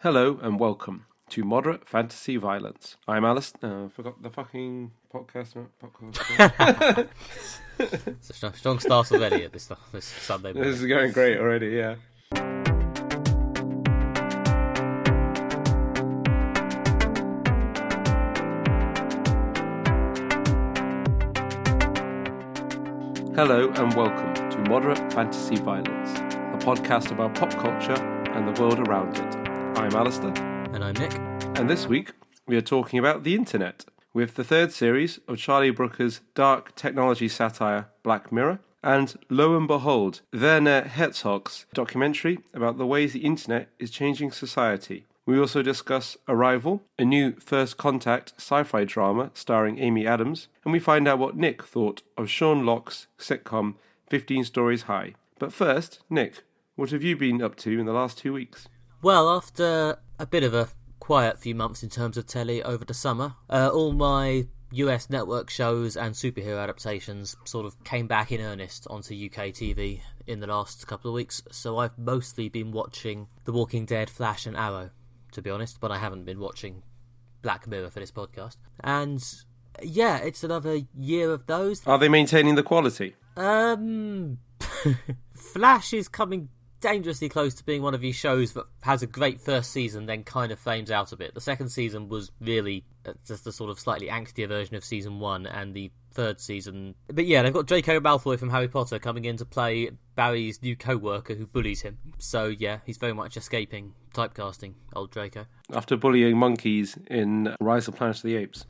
Hello and welcome to Moderate Fantasy Violence. I'm Alastair. Forgot the fucking podcast. It's a strong start already at this Sunday morning. This is going great already, yeah. Hello and welcome to Moderate Fantasy Violence, a podcast about pop culture and the world around it. I'm Alastair. And I'm Nick. And this week, we are talking about the internet, with the third series of Charlie Brooker's dark technology satire, Black Mirror, and lo and behold, Werner Herzog's documentary about the ways the internet is changing society. We also discuss Arrival, a new First Contact sci-fi drama starring Amy Adams, and we find out what Nick thought of Sean Locke's sitcom 15 Stories High. But first, Nick, what have you been up to in the last 2 weeks? Well, after a bit of a quiet few months in terms of telly over the summer, all my US network shows and superhero adaptations sort of came back in earnest onto UK TV in the last couple of weeks, so I've mostly been watching The Walking Dead, Flash and Arrow, to be honest, but I haven't been watching Black Mirror for this podcast. And yeah, it's another year of those. Are they maintaining the quality? Flash is coming dangerously close to being one of these shows that has a great first season, then kind of flames out a bit. The second season was really just a sort of slightly angstier version of season one, and the third season... But yeah, they've got Draco Malfoy from Harry Potter coming in to play Barry's new co-worker who bullies him. So yeah, he's very much escaping typecasting, old Draco. After bullying monkeys in Rise of Planet of the Apes.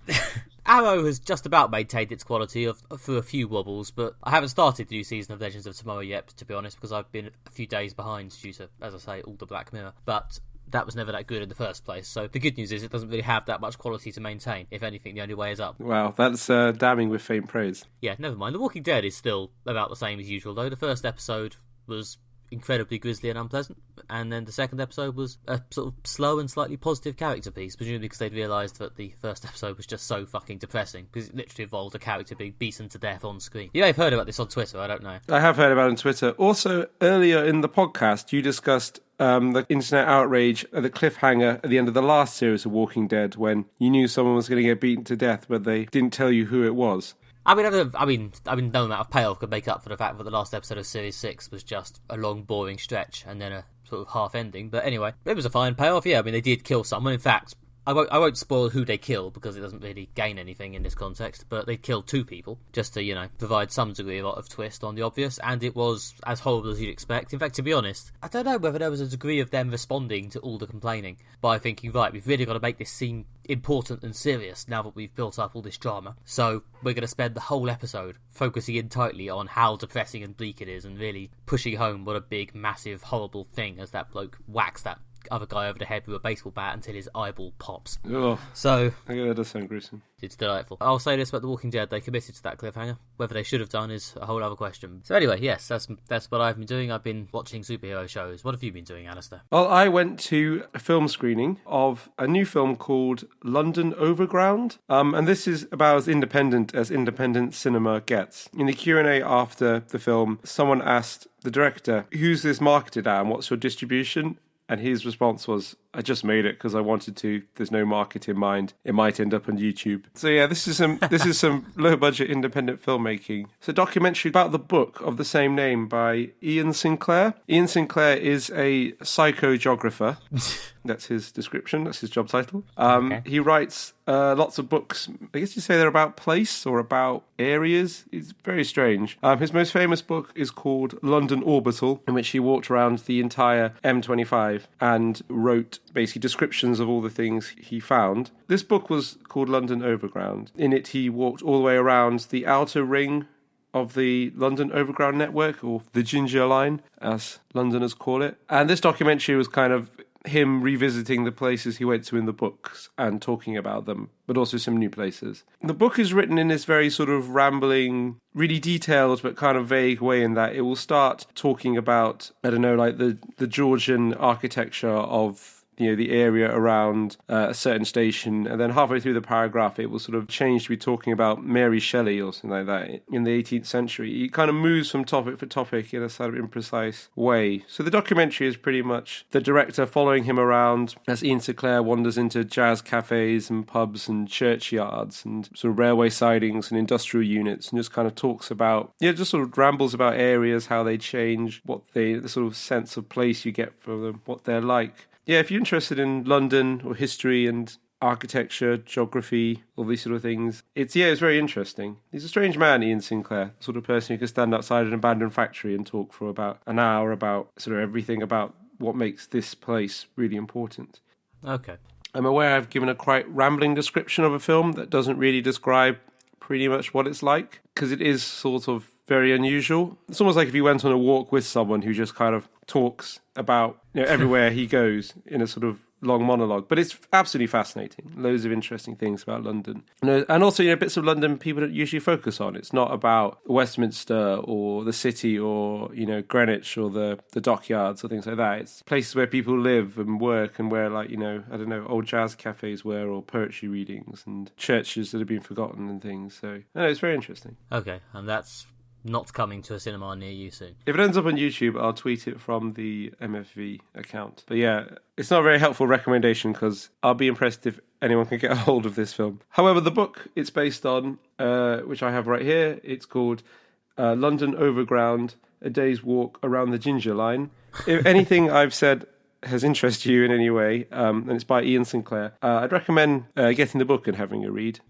Arrow has just about maintained its quality through a few wobbles, but I haven't started the new season of Legends of Tomorrow yet, to be honest, because I've been a few days behind due to, as I say, all the Black Mirror. But that was never that good in the first place, so the good news is it doesn't really have that much quality to maintain. If anything, the only way is up. Wow, that's damning with faint praise. Yeah, never mind. The Walking Dead is still about the same as usual, though. The first episode was incredibly grisly and unpleasant, and then the second episode was a sort of slow and slightly positive character piece, presumably because they'd realised that the first episode was just so fucking depressing, because it literally involved a character being beaten to death on screen. You may have heard about this on Twitter, I don't know. I have heard about it on Twitter. Also, earlier in the podcast, you discussed the internet outrage at the cliffhanger at the end of the last series of Walking Dead, when you knew someone was going to get beaten to death, but they didn't tell you who it was. I mean, no amount of payoff could make up for the fact that the last episode of Series 6 was just a long, boring stretch and then a sort of half ending. But anyway, it was a fine payoff, yeah. I mean, they did kill someone. In fact, I won't spoil who they kill because it doesn't really gain anything in this context, but they killed two people just to, provide some degree of twist on the obvious, and it was as horrible as you'd expect. In fact, to be honest, I don't know whether there was a degree of them responding to all the complaining by thinking, right, we've really got to make this seem important and serious now that we've built up all this drama, so we're going to spend the whole episode focusing in tightly on how depressing and bleak it is and really pushing home what a big, massive, horrible thing as that bloke whacks that other guy over the head with a baseball bat until his eyeball pops. Oh, so that does sound gruesome. It's delightful. I'll say this about The Walking Dead, they committed to that cliffhanger. Whether they should have done is a whole other question. So anyway, yes, that's what I've been doing. I've been watching superhero shows. What have you been doing, Alastair? Well, I went to a film screening of a new film called London Overground, and this is about as independent cinema gets. In the Q&A after the film, someone asked the director, "Who's this marketed at and what's your distribution?" And his response was, "I just made it because I wanted to. There's no market in mind. It might end up on YouTube." So yeah, this is some low budget independent filmmaking. It's a documentary about the book of the same name by Ian Sinclair. Ian Sinclair is a psychogeographer. That's his description. That's his job title. Okay. He writes lots of books. I guess you say they're about place or about areas. It's very strange. His most famous book is called London Orbital, in which he walked around the entire M25 and wrote basically descriptions of all the things he found. This book was called London Overground. In it, he walked all the way around the outer ring of the London Overground network, or the Ginger Line, as Londoners call it. And this documentary was kind of him revisiting the places he went to in the books and talking about them, but also some new places. The book is written in this very sort of rambling, really detailed but kind of vague way, in that it will start talking about, I don't know, like the Georgian architecture of the area around a certain station, and then halfway through the paragraph it will sort of change to be talking about Mary Shelley or something like that in the 18th century. It kind of moves from topic for topic in a sort of imprecise way. So the documentary is pretty much the director following him around as Ian Sinclair wanders into jazz cafes and pubs and churchyards and sort of railway sidings and industrial units, and just kind of talks about, just sort of rambles about areas, how they change, the sort of sense of place you get from them, what they're like. Yeah, if you're interested in London or history and architecture, geography, all these sort of things, it's very interesting. He's a strange man, Ian Sinclair, the sort of person who can stand outside an abandoned factory and talk for about an hour about sort of everything about what makes this place really important. Okay. I'm aware I've given a quite rambling description of a film that doesn't really describe pretty much what it's like, because it is sort of very unusual. It's almost like if you went on a walk with someone who just kind of talks about everywhere he goes in a sort of long monologue. But it's absolutely fascinating. Loads of interesting things about London. And also, bits of London people don't usually focus on. It's not about Westminster or the city or, Greenwich or the dockyards or things like that. It's places where people live and work and where, old jazz cafes were, or poetry readings and churches that have been forgotten and things. So, it's very interesting. Okay, and that's not coming to a cinema near you soon. If it ends up on YouTube, I'll tweet it from the MFV account. But yeah, it's not a very helpful recommendation because I'll be impressed if anyone can get a hold of this film. However, the book it's based on, which I have right here, it's called London Overground, A Day's Walk Around the Ginger Line. If anything I've said has interested you in any way, and it's by Ian Sinclair, I'd recommend getting the book and having a read.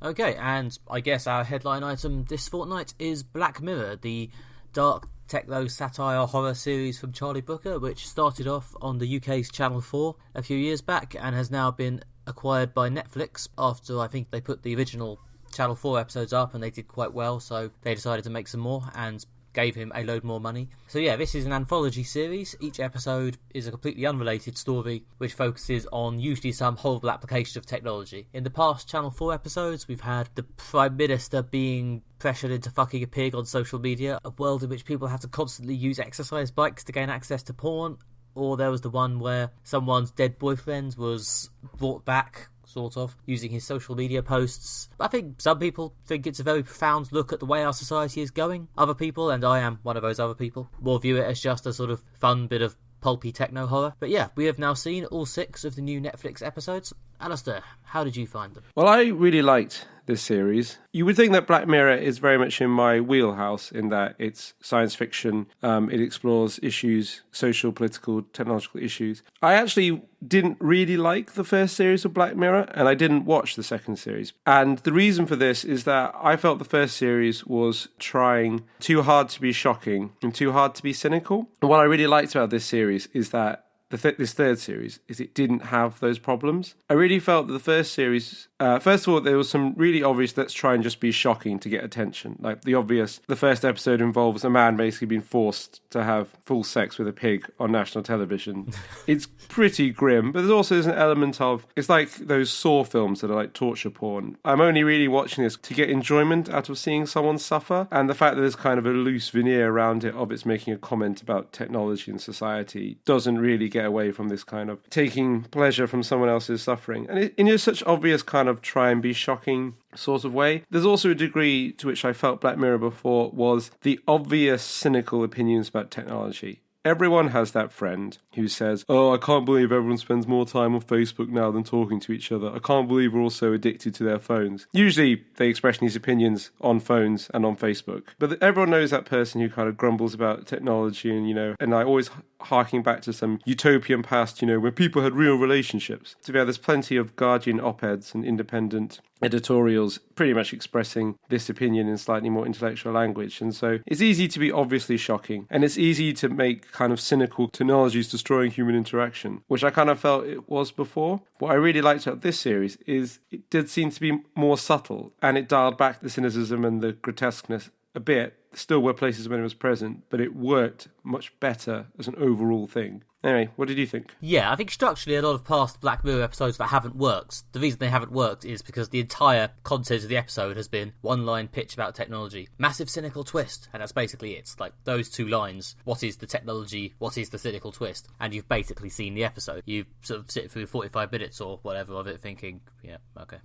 Okay, and I guess our headline item this fortnight is Black Mirror, the dark techno satire horror series from Charlie Brooker, which started off on the UK's Channel 4 a few years back and has now been acquired by Netflix after I think they put the original Channel 4 episodes up and they did quite well, so they decided to make some more and gave him a load more money. So yeah, this is an anthology series. Each episode is a completely unrelated story which focuses on usually some horrible application of technology. In the past Channel 4 episodes, we've had the Prime Minister being pressured into fucking a pig on social media, a world in which people have to constantly use exercise bikes to gain access to porn, or there was the one where someone's dead boyfriend was brought back, sort of, using his social media posts. I think some people think it's a very profound look at the way our society is going. Other people, and I am one of those other people, will view it as just a sort of fun bit of pulpy techno-horror. But yeah, we have now seen all 6 of the new Netflix episodes. Alastair, how did you find them? Well, I really liked this series. You would think that Black Mirror is very much in my wheelhouse in that it's science fiction. It explores issues, social, political, technological issues. I actually didn't really like the first series of Black Mirror, and I didn't watch the second series. And the reason for this is that I felt the first series was trying too hard to be shocking and too hard to be cynical. And what I really liked about this series is that this third series is it didn't have those problems. I really felt that the first series, first of all, there was some really obvious, let's try and just be shocking to get attention. Like the first episode involves a man basically being forced to have full sex with a pig on national television. It's pretty grim, but there's an element of, it's like those Saw films that are like torture porn. I'm only really watching this to get enjoyment out of seeing someone suffer, and the fact that there's kind of a loose veneer around it of it's making a comment about technology and society doesn't really get away from this kind of taking pleasure from someone else's suffering. And in such obvious kind of try and be shocking sort of way. There's also a degree to which I felt Black Mirror before was the obvious cynical opinions about technology. Everyone has that friend who says, oh, I can't believe everyone spends more time on Facebook now than talking to each other. I can't believe we're all so addicted to their phones. Usually they express these opinions on phones and on Facebook. But everyone knows that person who kind of grumbles about technology and I always harking back to some utopian past, when people had real relationships. So yeah, there's plenty of Guardian op-eds and independent editorials pretty much expressing this opinion in slightly more intellectual language. And so it's easy to be obviously shocking, and it's easy to make kind of cynical technologies destroying human interaction, which I kind of felt it was before. What I really liked about this series is it did seem to be more subtle, and it dialed back the cynicism and the grotesqueness a bit. still were places when it was present, but it worked much better as an overall thing. Anyway, what did you think? Yeah, I think structurally a lot of past Black Mirror episodes that haven't worked, the reason they haven't worked is because the entire content of the episode has been one-line pitch about technology, massive cynical twist, and that's basically it. It's like those two lines, what is the technology, what is the cynical twist, and you've basically seen the episode. You sort of sit through 45 minutes or whatever of it thinking, yeah, okay.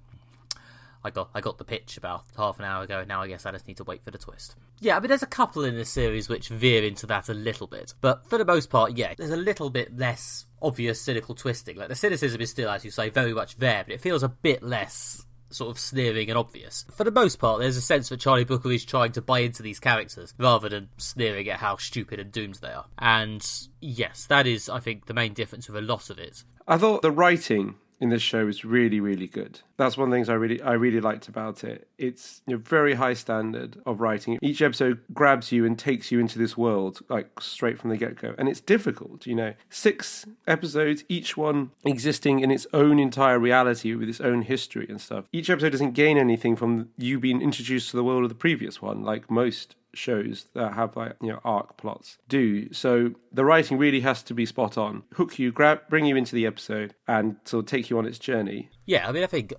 I got the pitch about half an hour ago, now I guess I just need to wait for the twist. Yeah, I mean, there's a couple in this series which veer into that a little bit, but for the most part, yeah, there's a little bit less obvious cynical twisting. Like, the cynicism is still, as you say, very much there, but it feels a bit less sort of sneering and obvious. For the most part, there's a sense that Charlie Brooker is trying to buy into these characters, rather than sneering at how stupid and doomed they are. And yes, that is, I think, the main difference with a lot of it. I thought the writing in this show is really, really good. That's one of the things I really liked about it. It's a very high standard of writing. Each episode grabs you and takes you into this world, like straight from the get-go. And it's difficult, 6 episodes, each one existing in its own entire reality with its own history and stuff. Each episode doesn't gain anything from you being introduced to the world of the previous one, like most shows that have arc plots do. So the writing really has to be spot on, hook you, bring you into the episode, and sort of take you on its journey. Yeah, I mean, I think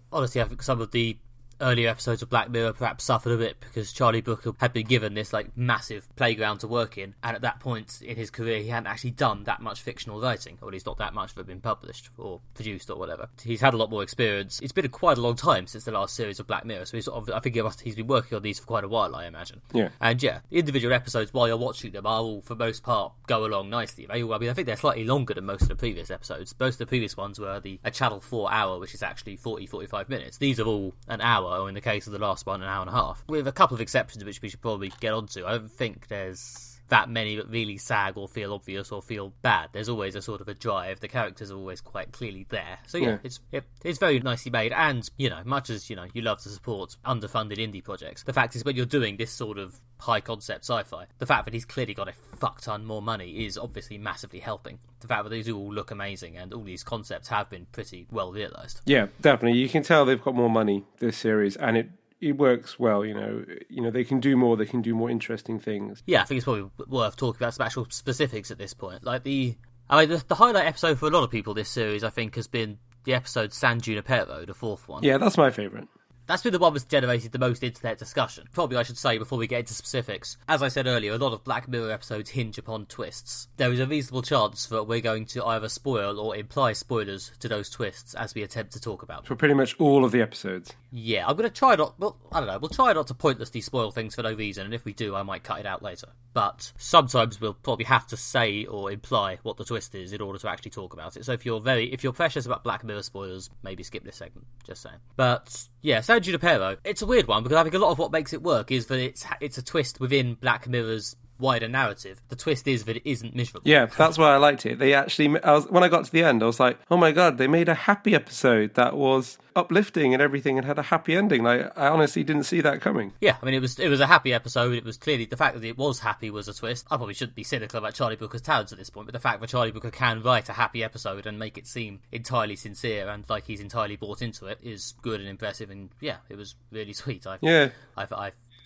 some of the earlier episodes of Black Mirror perhaps suffered a bit because Charlie Brooker had been given this massive playground to work in, and at that point in his career he hadn't actually done that much fictional writing, or at least not that much that had been published or produced or whatever. He's had a lot more experience. It's been quite a long time since the last series of Black Mirror, so I think he's been working on these for quite a while, I imagine. Yeah. And yeah, the individual episodes while you're watching them are all, for most part, go along nicely. I think they're slightly longer than most of the previous episodes. Most of the previous ones were a Channel 4 hour, which is actually 40-45 minutes. These are all an hour, or in the case of the last one, an hour and a half. With a couple of exceptions which we should probably get onto. I don't think there's that many that really sag or feel obvious or feel bad. There's always a sort of a drive. The characters are always quite clearly there. So yeah. It's very nicely made, and much as you love to support underfunded indie projects, the fact is when you're doing this sort of high concept sci-fi, the fact that he's clearly got a fuck ton more money is obviously massively helping. The fact that these all look amazing and all these concepts have been pretty well realised. Yeah, definitely. You can tell they've got more money this series, and it works well, they can do more, they can do more interesting things. Yeah, I think it's probably worth talking about some actual specifics at this point. The highlight episode for a lot of people this series, I think, has been the episode San Junipero, the 4th one. Yeah, that's my favourite. That's been the one that's generated the most internet discussion. Probably I should say, before we get into specifics, as I said earlier, a lot of Black Mirror episodes hinge upon twists. There is a reasonable chance that we're going to either spoil or imply spoilers to those twists as we attempt to talk about them. For pretty much all of the episodes. Yeah, I'm going to try not... Well, I don't know. We'll try not to pointlessly spoil things for no reason, and if we do, I might cut it out later. But sometimes we'll probably have to say or imply what the twist is in order to actually talk about it. So if you're precious about Black Mirror spoilers, maybe skip this segment. Just saying. But yeah, San Junipero, it's a weird one because I think a lot of what makes it work is that it's a twist within Black Mirror's wider narrative. The twist is that it isn't miserable. Yeah, that's why I liked it. They actually, when I got to the end, I was like, oh my god, they made a happy episode that was uplifting and everything and had a happy ending. I honestly didn't see that coming. Yeah, I mean, it was a happy episode. It was clearly, the fact that it was happy was a twist. I probably shouldn't be cynical about Charlie Brooker's talents at this point, but the fact that Charlie Brooker can write a happy episode and make it seem entirely sincere and like he's entirely bought into it is good and impressive, and yeah, it was really sweet. I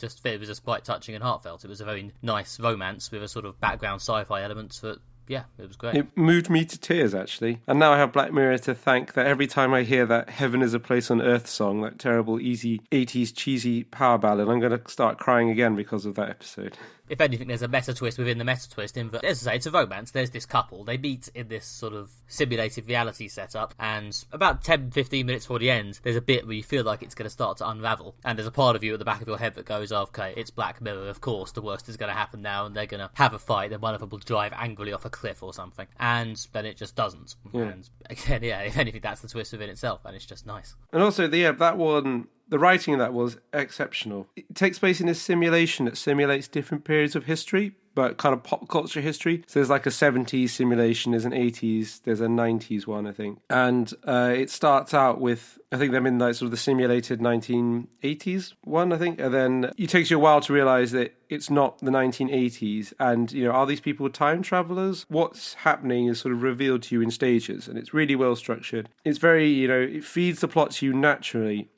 it was just quite touching and heartfelt. It was a very nice romance with a sort of background sci-fi element that, yeah, it was great. It moved me to tears, actually. And now I have Black Mirror to thank that every time I hear that Heaven is a Place on Earth song, that terrible, easy 80s cheesy power ballad, I'm going to start crying again because of that episode. If anything, there's a meta twist within the meta twist in that, as I say, it's a romance. There's this couple. They meet in this sort of simulated reality setup, and about 10-15 minutes before the end, there's a bit where you feel like it's going to start to unravel, and there's a part of you at the back of your head that goes, okay, it's Black Mirror, of course, the worst is going to happen now, and they're going to have a fight, then one of them will drive angrily off a cliff or something, and then it just doesn't. Yeah. And again, yeah, if anything, that's the twist within itself, and it's just nice. And also, that one... The writing of that was exceptional. It takes place in a simulation that simulates different periods of history, but kind of pop culture history. So there's like a 70s simulation, there's an 80s, there's a 90s one, I think. And it starts out with, I think them in like sort of the simulated 1980s one, I think. And then it takes you a while to realise that it's not the 1980s. And, are these people time travelers? What's happening is sort of revealed to you in stages. And it's really well structured. It's very, it feeds the plot to you naturally.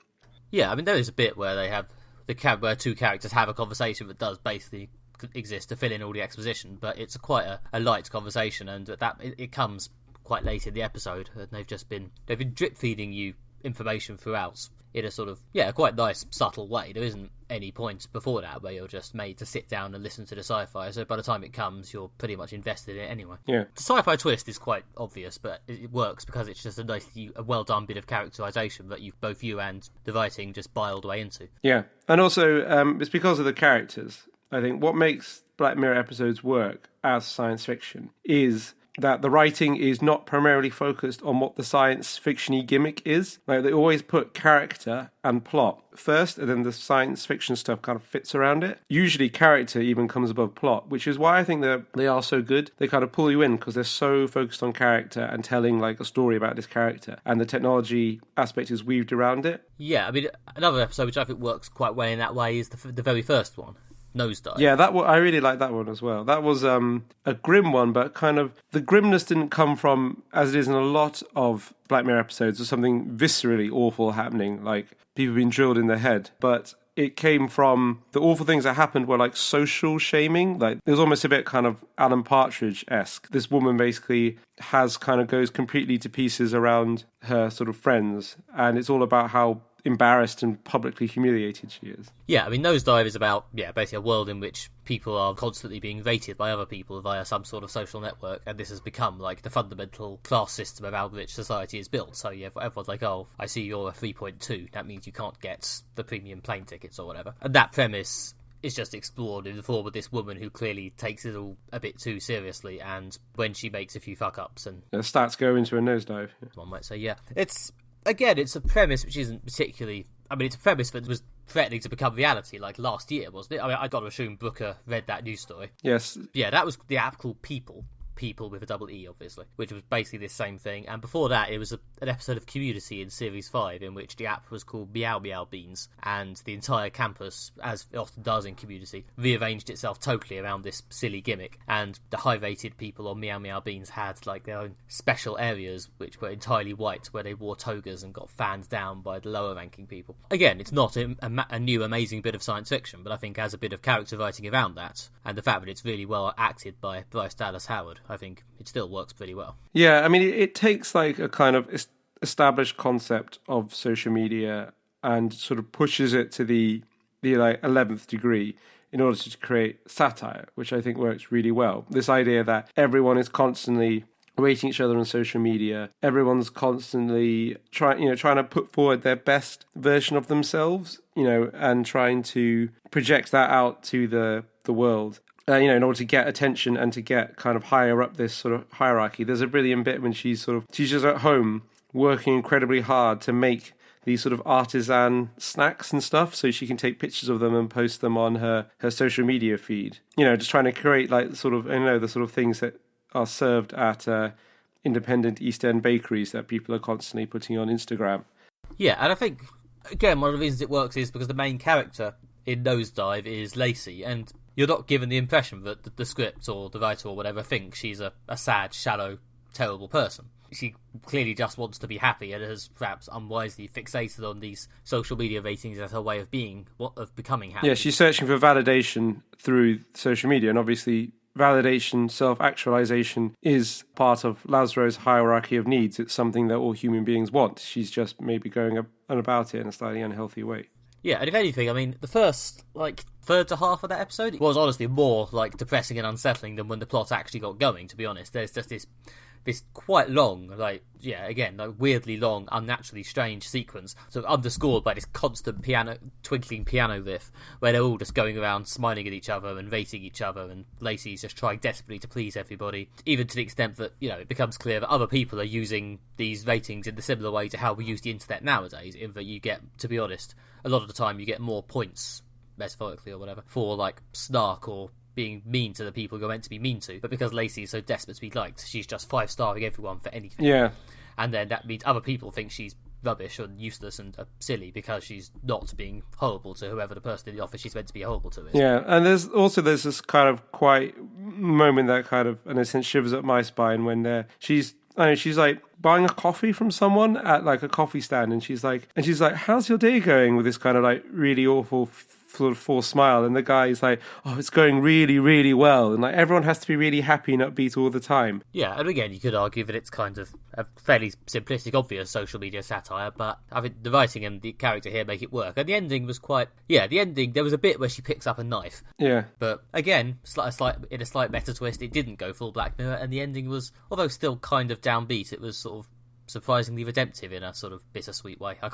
Yeah, I mean, there is a bit where they have where two characters have a conversation that does basically exist to fill in all the exposition, but it's quite a light conversation, and it comes quite late in the episode, and they've been drip feeding you information throughout in a sort of quite nice subtle way. There isn't any point before that where you're just made to sit down and listen to the sci-fi, so by the time it comes you're pretty much invested in it anyway. The sci-fi twist is quite obvious, but it works because it's just a well done bit of characterization that both you and the writing just biled way into. And also it's because of the characters. I think what makes Black Mirror episodes work as science fiction is that the writing is not primarily focused on what the science fiction-y gimmick is. Like, they always put character and plot first, and then the science fiction stuff kind of fits around it. Usually character even comes above plot, which is why I think they are so good. They kind of pull you in because they're so focused on character and telling like a story about this character, and the technology aspect is weaved around it. I mean, another episode which I think works quite well in that way is the very first one. Nosedive. I really like that one as well. That was a grim one, but kind of the grimness didn't come from, as it is in a lot of Black Mirror episodes, of something viscerally awful happening, like people being drilled in the head. But it came from the awful things that happened were like social shaming. Like, it was almost a bit kind of Alan Partridge-esque. This woman basically goes completely to pieces around her sort of friends, and it's all about how embarrassed and publicly humiliated she is. I mean, Nosedive is about, basically a world in which people are constantly being rated by other people via some sort of social network, and this has become, like, the fundamental class system around which society is built. So, everyone's like, oh, I see you're a 3.2, that means you can't get the premium plane tickets or whatever. And that premise is just explored in the form of this woman who clearly takes it all a bit too seriously, and when she makes a few fuck-ups and... the stats go into a nosedive. One might say, It's a premise which isn't particularly... I mean, it's a premise that was threatening to become reality, like last year, wasn't it? I mean, I got to assume Brooker read that news story. Yes. That was the app called People with a double E, obviously, which was basically the same thing. And before that, it was an episode of Community in Series 5, in which the app was called Meow Meow Beans, and the entire campus, as it often does in Community, rearranged itself totally around this silly gimmick. And the high-rated people on Meow Meow Beans had like their own special areas, which were entirely white, where they wore togas and got fanned down by the lower-ranking people. Again, it's not a new, amazing bit of science fiction, but I think as a bit of character writing around that, and the fact that it's really well acted by Bryce Dallas Howard, I think it still works pretty well. I mean, it takes like a kind of established concept of social media and sort of pushes it to the like 11th degree in order to create satire, which I think works really well. This idea that everyone is constantly rating each other on social media, everyone's constantly trying to put forward their best version of themselves, and trying to project that out to the world. In order to get attention and to get kind of higher up this sort of hierarchy. There's a brilliant bit when she's just at home working incredibly hard to make these sort of artisan snacks and stuff so she can take pictures of them and post them on her social media feed. Just trying to create like the sort of things that are served at independent East End bakeries that people are constantly putting on Instagram. And I think, again, one of the reasons it works is because the main character in Nosedive is Lacey, and you're not given the impression that the script or the writer or whatever thinks she's a sad, shallow, terrible person. She clearly just wants to be happy and has perhaps unwisely fixated on these social media ratings as her way of becoming happy. She's searching for validation through social media, and obviously validation, self-actualization is part of Laszlo's hierarchy of needs. It's something that all human beings want. She's just maybe going about it in a slightly unhealthy way. And if anything, I mean, the first, third to half of that episode was honestly more, depressing and unsettling than when the plot actually got going, to be honest. There's just this quite long, weirdly long, unnaturally strange sequence, sort of underscored by this constant twinkling piano riff, where they're all just going around smiling at each other and rating each other, and Lacey's just trying desperately to please everybody, even to the extent that, it becomes clear that other people are using these ratings in the similar way to how we use the internet nowadays, in that you get, to be honest, a lot of the time you get more points, metaphorically or whatever, for, snark or being mean to the people you're meant to be mean to, but because Lacey is so desperate to be liked, she's just 5-starring everyone for anything. And then that means other people think she's rubbish and useless and silly because she's not being horrible to whoever the person in the office she's meant to be horrible to is. And there's this kind of quite moment that kind of, in a sense, shivers up my spine when she's like buying a coffee from someone at like a coffee stand, and she's like, how's your day going, with this kind of like really awful sort of forced smile, and the guy's like, oh, it's going really, really well, and like everyone has to be really happy and upbeat all the time. Yeah, and again, you could argue that it's kind of a fairly simplistic, obvious social media satire, but I think the writing and the character here make it work. And the ending was quite... Yeah, the ending, there was a bit where she picks up a knife. Yeah. But again, in a slight meta twist, it didn't go full Black Mirror, and the ending was, although still kind of downbeat, it was sort of surprisingly redemptive in a sort of bittersweet way. I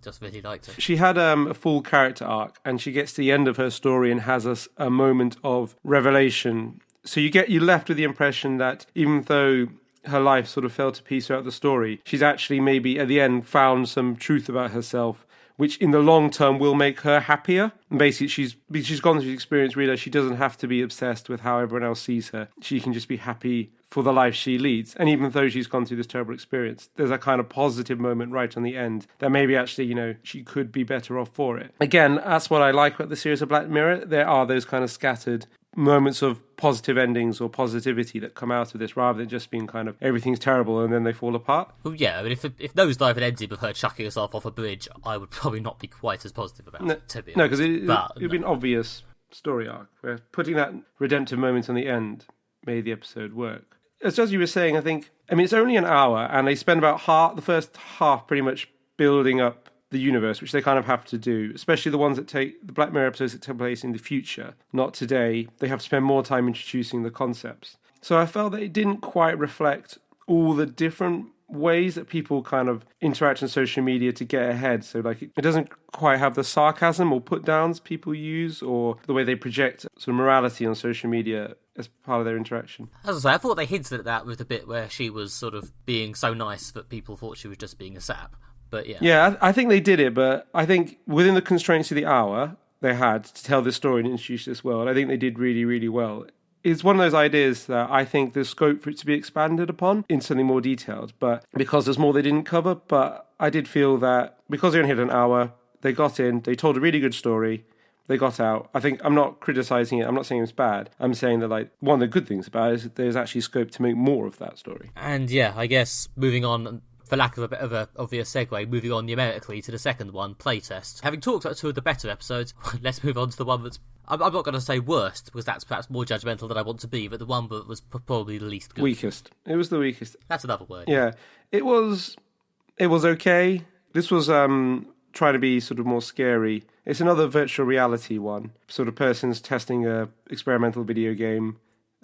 just really liked it. She had a full character arc, and she gets to the end of her story and has a moment of revelation. So you're left with the impression that even though her life sort of fell to pieces throughout the story, she's actually maybe at the end found some truth about herself, which in the long term will make her happier. And basically, she's gone through the experience, realised she doesn't have to be obsessed with how everyone else sees her. She can just be happy for the life she leads. And even though she's gone through this terrible experience, there's a kind of positive moment right on the end that maybe actually, she could be better off for it. Again, that's what I like about the series of Black Mirror. There are those kind of scattered moments of positive endings or positivity that come out of this, rather than just being kind of everything's terrible and then they fall apart. Well, yeah, I mean, if Nosedive had ended with her chucking herself off a bridge, I would probably not be quite as positive about it, to be honest. No, because it would be an obvious story arc, where putting that redemptive moment on the end made the episode work. As you were saying, it's only an hour, and they spend about the first half pretty much building up the universe, which they kind of have to do, especially the Black Mirror episodes that take place in the future, not today. They have to spend more time introducing the concepts. So I felt that it didn't quite reflect all the different ways that people kind of interact on social media to get ahead. So it doesn't quite have the sarcasm or put downs people use, or the way they project sort of morality on social media as part of their interaction. As I say, I thought they hinted at that with the bit where she was sort of being so nice that people thought she was just being a sap. But yeah. Yeah, I think they did it, but I think within the constraints of the hour they had to tell this story and introduce this world, I think they did really, really well. It's one of those ideas that I think there's scope for it to be expanded upon in something more detailed, but because there's more they didn't cover. But I did feel that because they only had an hour, they got in, they told a really good story, they got out. I think I'm not criticising it, I'm not saying it's bad. I'm saying that one of the good things about it is that there's actually scope to make more of that story. And yeah, I guess moving on, for lack of a bit of an obvious segue, moving on numerically to the second one, Playtest. Having talked about two of the better episodes, let's move on to the one that's... I'm not going to say worst, because that's perhaps more judgmental than I want to be, but the one that was probably the least good. Weakest. It was the weakest. That's another word. Yeah. It was okay. This was trying to be sort of more scary. It's another virtual reality one. Sort of person's testing a experimental video game.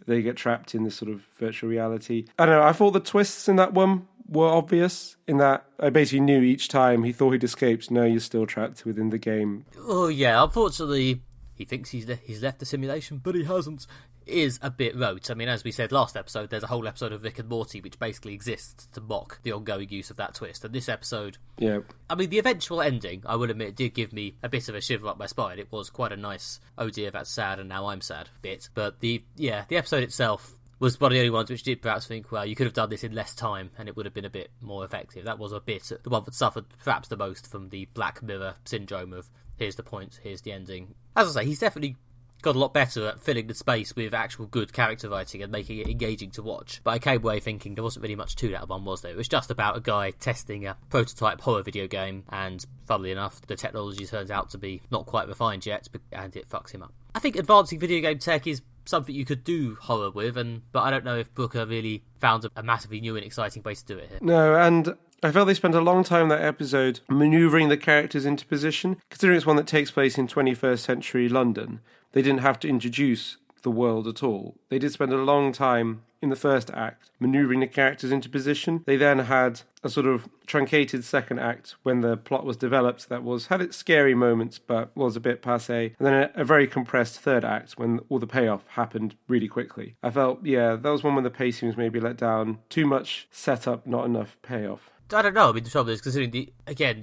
They get trapped in this sort of virtual reality. I don't know, I thought the twists in that one were obvious, in that I basically knew each time he thought he'd escaped, no, you're still trapped within the game. Oh yeah, unfortunately, he thinks he's left the simulation, but he hasn't, is a bit rote. I mean, as we said last episode, there's a whole episode of Rick and Morty which basically exists to mock the ongoing use of that twist. And this episode, yeah, I mean, the eventual ending, I will admit, did give me a bit of a shiver up my spine. It was quite a nice, oh dear, that's sad, and now I'm sad bit. But the episode itself was one of the only ones which did perhaps think, well, you could have done this in less time and it would have been a bit more effective. That was a bit the one that suffered perhaps the most from the Black Mirror syndrome of here's the point, here's the ending. As I say, he's definitely got a lot better at filling the space with actual good character writing and making it engaging to watch. But I came away thinking there wasn't really much to that one, was there? It was just about a guy testing a prototype horror video game, and funnily enough, the technology turns out to be not quite refined yet, and it fucks him up. I think advancing video game tech is something you could do horror with, but I don't know if Brooker really found a massively new and exciting way to do it here. No, and I felt they spent a long time in that episode manoeuvring the characters into position. Considering it's one that takes place in 21st century London, they didn't have to introduce the world at all. They did spend a long time in the first act manoeuvring the characters into position. They then had a sort of truncated second act when the plot was developed that had its scary moments but was a bit passé, and then a very compressed third act when all the payoff happened really quickly. I felt, that was one where the pacing was maybe let down. Too much setup, not enough payoff. I don't know. I mean, the trouble is, considering the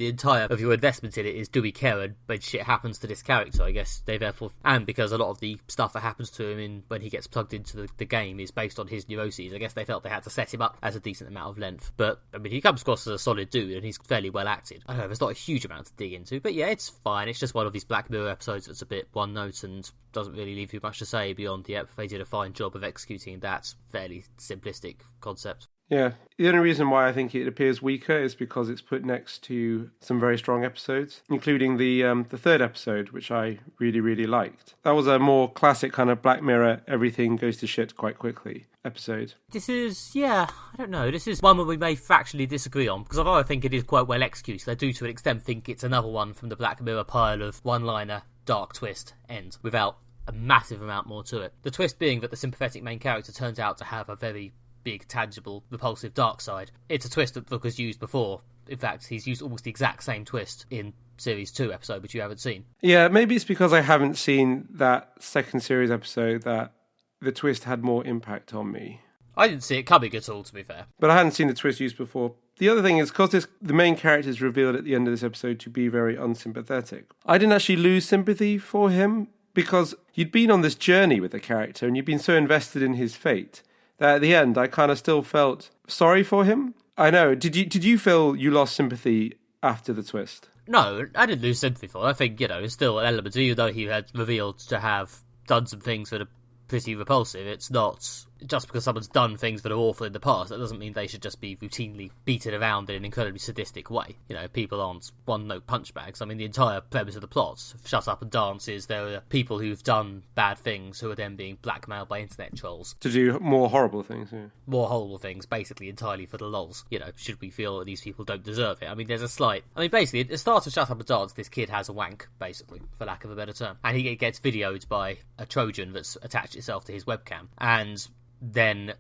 entire of your investment in it is, do we care when shit happens to this character? I guess they therefore, and because a lot of the stuff that happens to him when he gets plugged into the game is based on his neuroses, I guess they felt they had to set him up as a decent amount of length. But I mean, he comes across as a solid dude, and he's fairly well acted. I don't know, there's not a huge amount to dig into, but yeah, it's fine. It's just one of these Black Mirror episodes that's a bit one note and doesn't really leave you much to say beyond they did a fine job of executing that fairly simplistic concept. Yeah. The only reason why I think it appears weaker is because it's put next to some very strong episodes, including the third episode, which I really, really liked. That was a more classic kind of Black Mirror, everything goes to shit quite quickly episode. This is, I don't know. This is one where we may factually disagree on, because although I think it is quite well executed, I do to an extent think it's another one from the Black Mirror pile of one-liner, dark twist, end, without a massive amount more to it. The twist being that the sympathetic main character turns out to have a very big, tangible, repulsive dark side. It's a twist that Brooker's used before. In fact, he's used almost the exact same twist in Series 2 episode, which you haven't seen. Yeah, maybe it's because I haven't seen that second series episode that the twist had more impact on me. I didn't see it coming at all, to be fair. But I hadn't seen the twist used before. The other thing is, because the main character is revealed at the end of this episode to be very unsympathetic, I didn't actually lose sympathy for him, because you'd been on this journey with the character and you'd been so invested in his fate that at the end I kind of still felt sorry for him. I know. Did you feel you lost sympathy after the twist? No, I didn't lose sympathy for it. I think, it's still an element, even though he had revealed to have done some things that are pretty repulsive. It's not just because someone's done things that are awful in the past, that doesn't mean they should just be routinely beaten around in an incredibly sadistic way. People aren't one-note punchbags. I mean, the entire premise of the plot, Shut Up and Dance, is there are people who've done bad things who are then being blackmailed by internet trolls. To do more horrible things, yeah. More horrible things, basically entirely for the lols. Should we feel that these people don't deserve it? I mean, basically, at the start of Shut Up and Dance, this kid has a wank, basically, for lack of a better term. And he gets videoed by a Trojan that's attached itself to his webcam. And then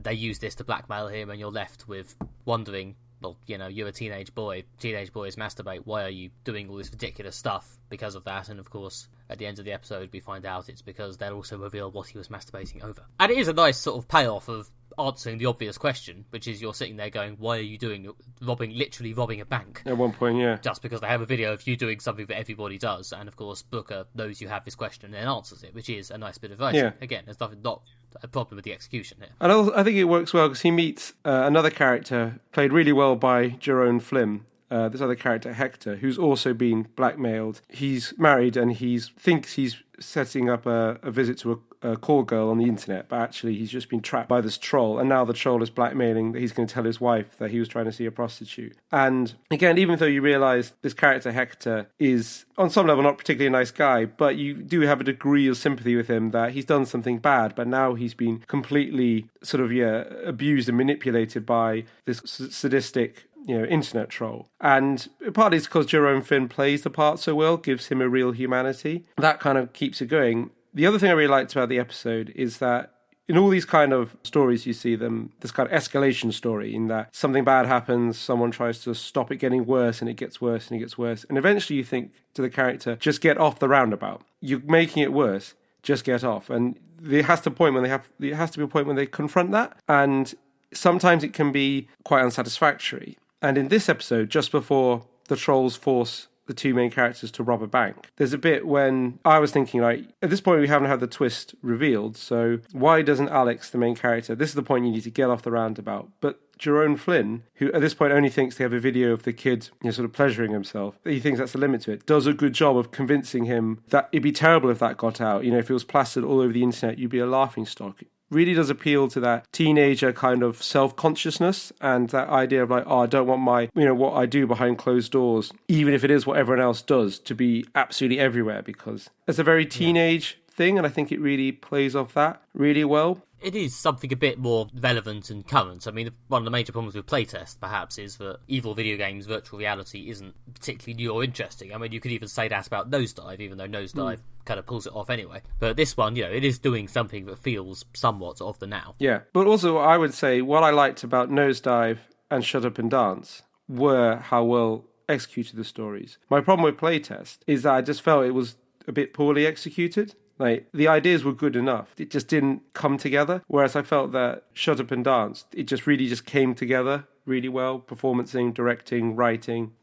they use this to blackmail him, and you're left with wondering, well, you're a teenage boys masturbate, why are you doing all this ridiculous stuff because of that? And of course, at the end of the episode, we find out it's because they'll also reveal what he was masturbating over. And it is a nice sort of payoff of answering the obvious question, which is you're sitting there going, why are you literally robbing a bank? At one point, yeah. Just because they have a video of you doing something that everybody does, and of course Brooker knows you have this question and then answers it, which is a nice bit of writing. Yeah. Again, there's not a problem with the execution here. And also, I think it works well because he meets another character played really well by Jerome Flynn. This other character, Hector, who's also been blackmailed. He's married and he thinks he's setting up a visit to a call girl on the internet, but actually he's just been trapped by this troll, and now the troll is blackmailing that he's going to tell his wife that he was trying to see a prostitute. And again, even though you realise this character Hector is on some level not particularly a nice guy, but you do have a degree of sympathy with him that he's done something bad, but now he's been completely abused and manipulated by this sadistic internet troll. And partly it's because Jerome Flynn plays the part so well, gives him a real humanity. That kind of keeps it going. The other thing I really liked about the episode is that in all these kind of stories you see this kind of escalation story in that something bad happens, someone tries to stop it getting worse, and it gets worse and it gets worse. And eventually you think to the character, just get off the roundabout. You're making it worse. Just get off. And there has to be a point when they confront that. And sometimes it can be quite unsatisfactory. And in this episode, just before the trolls force the two main characters to rob a bank, there's a bit when I was thinking, at this point we haven't had the twist revealed, so why doesn't Alex, the main character, this is the point you need to get off the roundabout. But Jerome Flynn, who at this point only thinks they have a video of the kid sort of pleasuring himself, he thinks that's the limit to it, does a good job of convincing him that it'd be terrible if that got out. If it was plastered all over the internet, you'd be a laughingstock. Really does appeal to that teenager kind of self-consciousness and that idea of I don't want my, what I do behind closed doors, even if it is what everyone else does, to be absolutely everywhere, because it's a very teenage thing, and I think it really plays off that really well. It is something a bit more relevant and current. I mean, one of the major problems with playtest, perhaps, is that evil video games, virtual reality, isn't particularly new or interesting. I mean, you could even say that about Nosedive, even though Nosedive kind of pulls it off anyway. But this one, it is doing something that feels somewhat of the now. Yeah. But also, I would say, what I liked about Nosedive and Shut Up and Dance were how well executed the stories. My problem with playtest is that I just felt it was a bit poorly executed. The ideas were good enough. It just didn't come together. Whereas I felt that Shut Up and Dance, it just really came together really well. Performancing, directing, writing,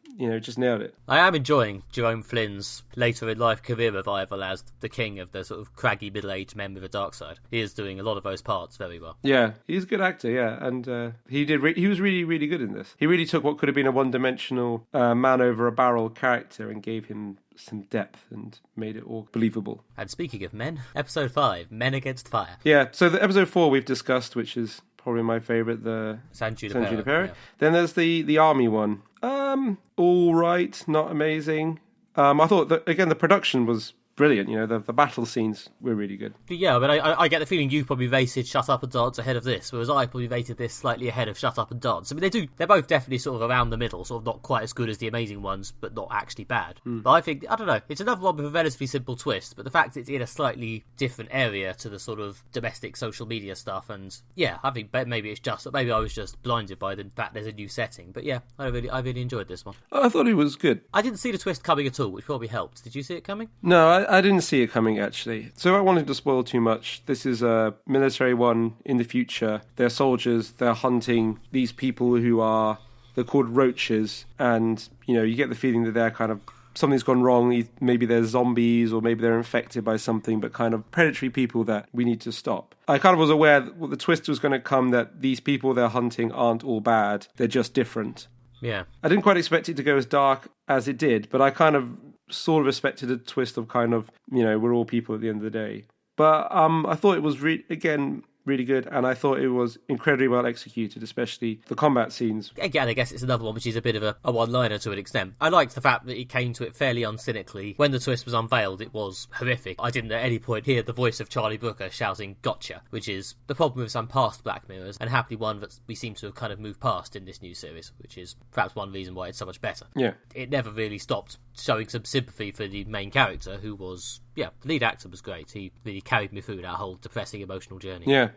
just nailed it. I am enjoying Jerome Flynn's later in life career revival as the king of the sort of craggy middle-aged men with a dark side. He is doing a lot of those parts very well. Yeah, he's a good actor, yeah. And he was really, really good in this. He really took what could have been a one-dimensional man over a barrel character and gave him some depth and made it all believable. And speaking of men, episode 5, Men Against Fire. Yeah, so the episode 4 we've discussed, which is probably my favourite, the San Junipero. Yeah. Then there's the army one. All right, not amazing. I thought that, again, the production was brilliant. The battle scenes were really good. Yeah, but I get the feeling you probably rated Shut Up and Dance ahead of this, whereas I probably rated this slightly ahead of Shut Up and Dance. I mean, they're both definitely sort of around the middle, sort of not quite as good as the amazing ones, but not actually bad. But I think, I don't know, it's another one with a relatively simple twist, but the fact it's in a slightly different area to the sort of domestic social media stuff, and yeah, I think maybe I was just blinded by the fact there's a new setting. But yeah, I really enjoyed this one. I thought it was good. I didn't see the twist coming at all, which probably helped. Did you see it coming? No, I didn't see it coming, actually. So I wanted to spoil too much. This is a military one in the future. They're soldiers. They're hunting these people they're called roaches. And, you get the feeling that they're kind of, something's gone wrong. Maybe they're zombies or maybe they're infected by something, but kind of predatory people that we need to stop. I kind of was aware that the twist was going to come, that these people they're hunting aren't all bad. They're just different. Yeah. I didn't quite expect it to go as dark as it did, but I kind of sort of expected a twist of kind of, we're all people at the end of the day. But I thought it was, again, really good, and I thought it was incredibly well executed, especially the combat scenes. Again, I guess it's another one which is a bit of a one-liner to an extent. I liked the fact that it came to it fairly uncynically. When the twist was unveiled, it was horrific. I didn't at any point hear the voice of Charlie Brooker shouting, "Gotcha," which is the problem with some past Black Mirrors, and happily one that we seem to have kind of moved past in this new series, which is perhaps one reason why it's so much better. Yeah. It never really stopped showing some sympathy for the main character, who was, the lead actor was great. He really carried me through that whole depressing emotional journey. Yeah.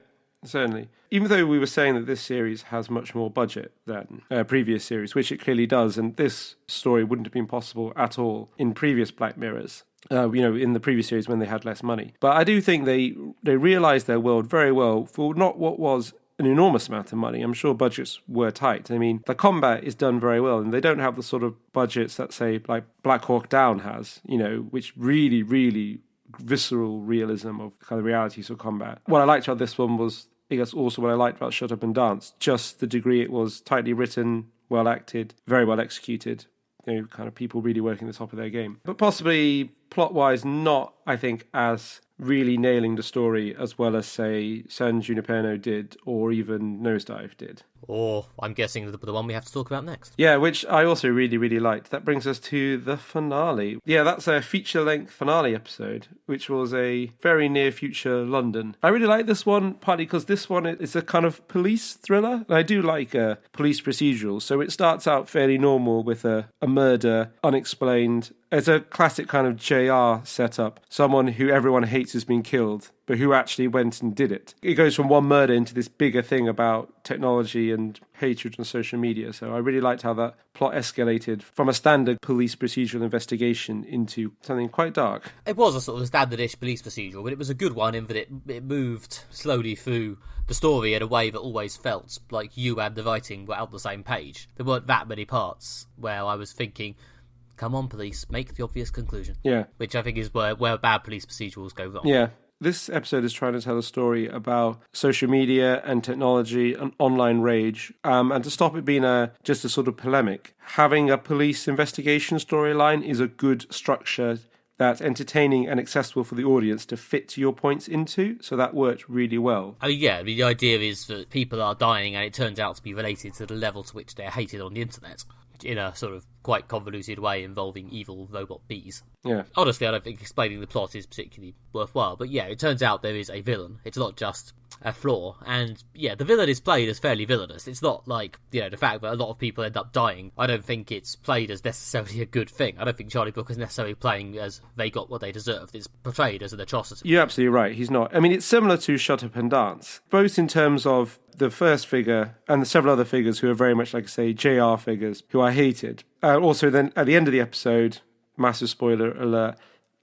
Certainly. Even though we were saying that this series has much more budget than previous series, which it clearly does, and this story wouldn't have been possible at all in previous Black Mirrors, in the previous series when they had less money. But I do think they realised their world very well for not what was an enormous amount of money. I'm sure budgets were tight. I mean, the combat is done very well, and they don't have the sort of budgets that, say, like Black Hawk Down has, which really, really visceral realism of kind of realities of combat. What I liked about this one was, I guess, also what I liked about Shut Up and Dance, just the degree it was tightly written, well acted, very well executed, kind of people really working the top of their game. But possibly plot-wise not, I think, as really nailing the story as well as, say, San Junipero did, or even Nosedive did. Or, I'm guessing, the one we have to talk about next. Yeah, which I also really, really liked. That brings us to the finale. Yeah, that's a feature-length finale episode, which was a very near-future London. I really like this one, partly because this one is a kind of police thriller. And I do like a police procedural, so it starts out fairly normal with a murder, unexplained. It's a classic kind of JR setup. Someone who everyone hates has been killed, but who actually went and did it. It goes from one murder into this bigger thing about technology and hatred on social media. So I really liked how that plot escalated from a standard police procedural investigation into something quite dark. It was a sort of standardish police procedural, but it was a good one in that it moved slowly through the story in a way that always felt like you and the writing were out the same page. There weren't that many parts where I was thinking, come on, police, make the obvious conclusion. Yeah. Which I think is where bad police procedurals go wrong. Yeah. This episode is trying to tell a story about social media and technology and online rage, and to stop it being just a sort of polemic. Having a police investigation storyline is a good structure that's entertaining and accessible for the audience to fit your points into, so that worked really well. Oh yeah, the idea is that people are dying and it turns out to be related to the level to which they're hated on the internet, in a sort of quite convoluted way involving evil robot bees. Yeah. Honestly, I don't think explaining the plot is particularly worthwhile, but yeah, it turns out there is a villain. It's not just a flaw, and yeah, the villain is played as fairly villainous. It's not like, the fact that a lot of people end up dying, I don't think it's played as necessarily a good thing. I don't think Charlie Brooker is necessarily playing as they got what they deserved. It's portrayed as an atrocity. You're absolutely right, he's not. I mean, it's similar to Shut Up and Dance, both in terms of the first figure and the several other figures who are very much, like I say, JR figures who I hated. Also then, at the end of the episode, massive spoiler alert,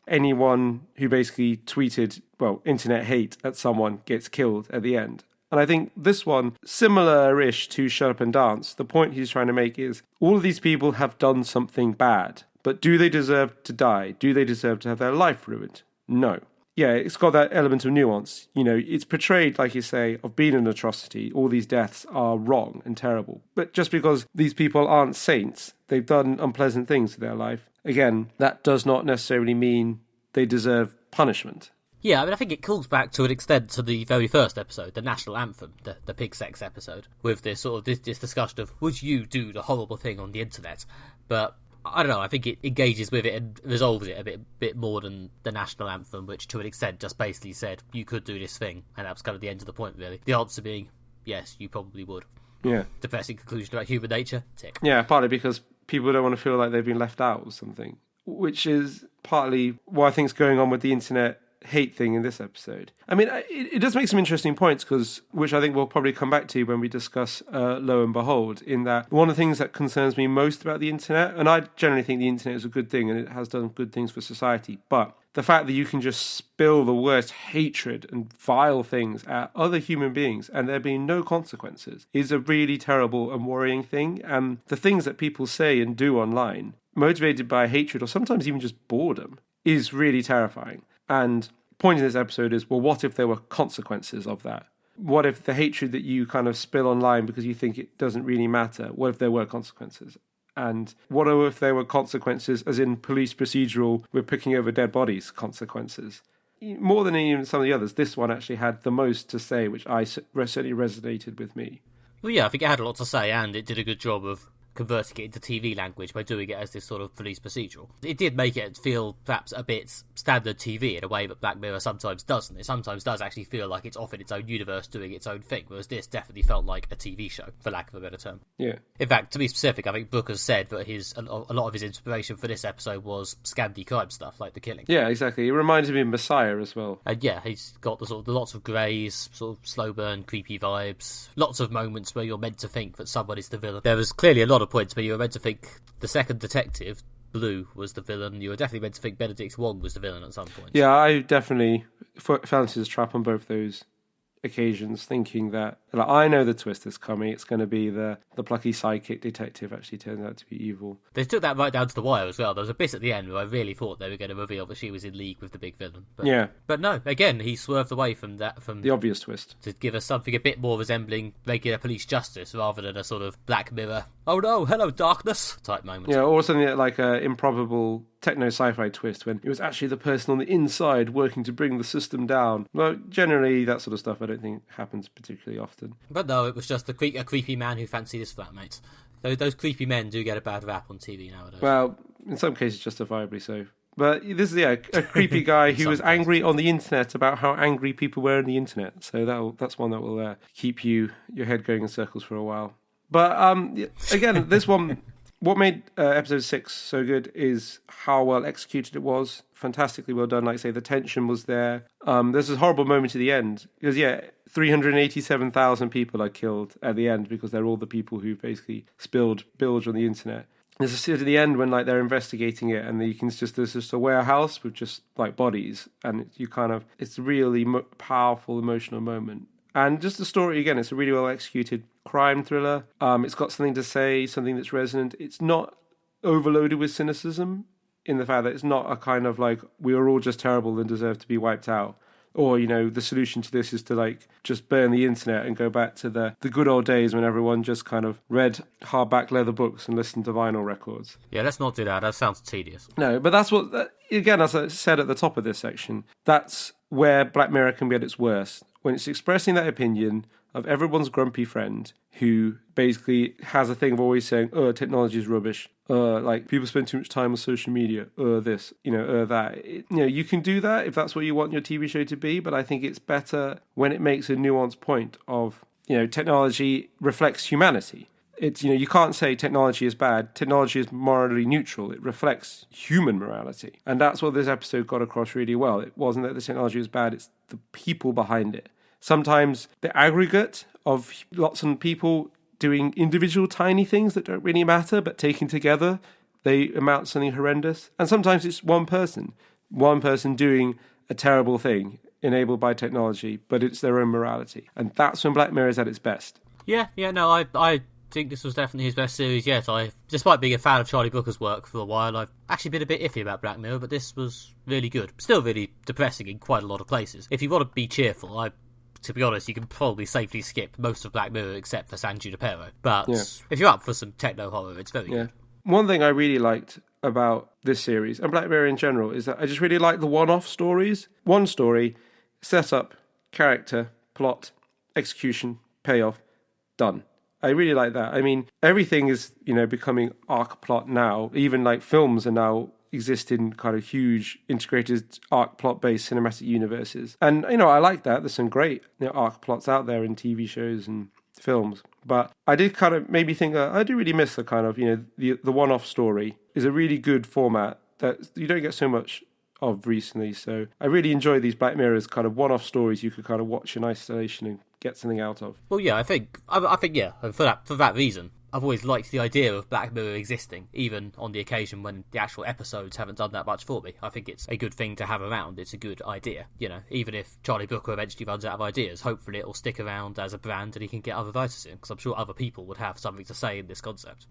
anyone who basically tweeted, internet hate at someone gets killed at the end. And I think this one, similar-ish to Shut Up and Dance, the point he's trying to make is all of these people have done something bad, but do they deserve to die? Do they deserve to have their life ruined? No. Yeah, it's got that element of nuance. It's portrayed, like you say, of being an atrocity. All these deaths are wrong and terrible. But just because these people aren't saints, they've done unpleasant things to their life. Again, that does not necessarily mean they deserve punishment. Yeah, I mean, I think it calls back to an extent to the very first episode, the national anthem, the pig sex episode, with this sort of this discussion of, would you do the horrible thing on the internet? But I don't know, I think it engages with it and resolves it a bit more than the national anthem, which to an extent just basically said, you could do this thing, and that was kind of the end of the point, really. The answer being, yes, you probably would. Yeah. Depressing conclusion about human nature, tick. Yeah, partly because people don't want to feel like they've been left out or something, which is partly what I think's going on with the internet hate thing in this episode. I mean, it does make some interesting points, which I think we'll probably come back to when we discuss Lo and Behold, in that one of the things that concerns me most about the internet, and I generally think the internet is a good thing and it has done good things for society, but the fact that you can just spill the worst hatred and vile things at other human beings and there being no consequences is a really terrible and worrying thing. And the things that people say and do online, motivated by hatred or sometimes even just boredom, is really terrifying. And the point of this episode is, well, what if there were consequences of that? What if the hatred that you kind of spill online because you think it doesn't really matter, what if there were consequences? And what if there were consequences, as in police procedural, we're picking over dead bodies consequences? More than even some of the others, this one actually had the most to say, which certainly resonated with me. Well, yeah, I think it had a lot to say, and it did a good job of converting it into TV language by doing it as this sort of police procedural. It did make it feel perhaps a bit standard TV in a way that Black Mirror sometimes doesn't. It sometimes does actually feel like it's off in its own universe doing its own thing, whereas this definitely felt like a TV show, for lack of a better term. Yeah. In fact, to be specific, I think Brooker said that a lot of his inspiration for this episode was Scandi crime stuff, like The Killing. Yeah, exactly. It reminded me of Messiah as well. And yeah, he's got the lots of greys, sort of slow burn, creepy vibes, lots of moments where you're meant to think that someone is the villain. There was clearly a lot of points where you were meant to think the second detective, Blue, was the villain. You were definitely meant to think Benedict Wong was the villain at some point. Yeah, I definitely fell into this trap on both those occasions, thinking that, like, I know the twist is coming. It's going to be the plucky psychic detective actually turns out to be evil. They took that right down to the wire as well. There was a bit at the end where I really thought they were going to reveal that she was in league with the big villain. But no, again, he swerved away from the obvious twist to give us something a bit more resembling regular police justice rather than a sort of Black Mirror, oh no, hello darkness type moment. Yeah, or something like an improbable techno-sci-fi twist when it was actually the person on the inside working to bring the system down. Well, generally that sort of stuff I don't think happens particularly often. But no, it was just a creepy man who fancied his flatmate. Those creepy men do get a bad rap on TV nowadays. Well, in some cases justifiably so. But this is a creepy guy who was angry on the internet about how angry people were on the internet. So that's one that will keep your head going in circles for a while. But again, this one, what made episode 6 so good is how well executed it was. Fantastically well done. Like I say, the tension was there. There's this horrible moment at the end. Because, 387,000 people are killed at the end because they're all the people who basically spilled bilge on the internet. There's a scene at the end when they're investigating it and there's just a warehouse with just bodies. And it's a really powerful, emotional moment. And just the story, again, it's a really well executed crime thriller. It's got something to say, something that's resonant. It's not overloaded with cynicism in the fact that it's not a kind of we are all just terrible and deserve to be wiped out. Or, the solution to this is to just burn the internet and go back to the good old days when everyone just kind of read hardback leather books and listened to vinyl records. Yeah, let's not do that. That sounds tedious. No, but that's what, again, as I said at the top of this section, that's where Black Mirror can be at its worst. When it's expressing that opinion of everyone's grumpy friend who basically has a thing of always saying, technology is rubbish. People spend too much time on social media. This, that. You can do that if that's what you want your TV show to be, but I think it's better when it makes a nuanced point of, technology reflects humanity. It's, you can't say technology is bad. Technology is morally neutral. It reflects human morality. And that's what this episode got across really well. It wasn't that the technology was bad, it's the people behind it. Sometimes the aggregate of lots of people doing individual tiny things that don't really matter, but taken together, they amount to something horrendous. And sometimes it's one person doing a terrible thing enabled by technology, but it's their own morality. And that's when Black Mirror is at its best. I think this was definitely his best series yet. Despite being a fan of Charlie Brooker's work for a while, I've actually been a bit iffy about Black Mirror, but this was really good. Still really depressing in quite a lot of places. If you want to be cheerful, to be honest, you can probably safely skip most of Black Mirror except for San Junipero. But if you're up for some techno-horror, it's very good. One thing I really liked about this series, and Black Mirror in general, is that I just really like the one-off stories. One story, setup, character, plot, execution, payoff, done. I really like that. I mean, everything is, becoming arc plot now. Even like films are now exist in kind of huge integrated arc plot based cinematic universes. And, I like that. There's some great arc plots out there in TV shows and films. But I did kind of maybe think I do really miss the kind of, the one-off story is a really good format that you don't get so much of recently. So I really enjoy these Black Mirrors kind of one-off stories you could kind of watch in isolation and get something out of. Well, yeah, I think yeah, for that reason, I've always liked the idea of Black Mirror existing, even on the occasion when the actual episodes haven't done that much for me. I think it's a good thing to have around. It's a good idea, even if Charlie Brooker eventually runs out of ideas, hopefully it'll stick around as a brand and he can get other writers in, because I'm sure other people would have something to say in this concept.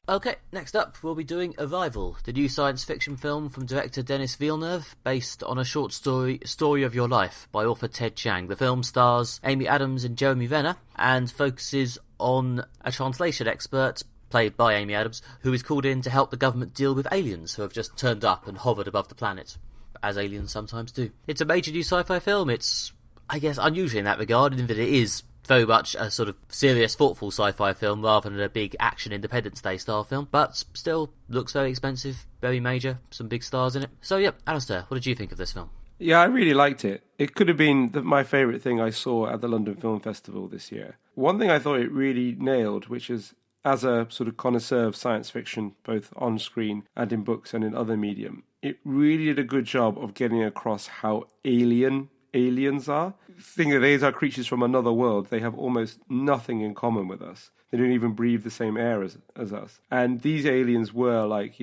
Okay, next up, we'll be doing Arrival, the new science fiction film from director Denis Villeneuve, based on a short story, Story of Your Life, by author Ted Chiang. The film stars Amy Adams and Jeremy Renner, and focuses on a translation expert, played by Amy Adams, who is called in to help the government deal with aliens who have just turned up and hovered above the planet, as aliens sometimes do. It's a major new sci-fi film. It's, I guess, unusual in that regard, in that it is very much a sort of serious, thoughtful sci-fi film rather than a big action Independence Day style film, but still looks very expensive, very major, some big stars in it. So yeah, Alastair, what did you think of this film? Yeah, I really liked it. It could have been my favourite thing I saw at the London Film Festival this year. One thing I thought it really nailed, which is, as a sort of connoisseur of science fiction, both on screen and in books and in other medium, it really did a good job of getting across how alien aliens are. Think that these are creatures from another world. They have almost nothing in common with us. They don't even breathe the same air as us. And these aliens were like,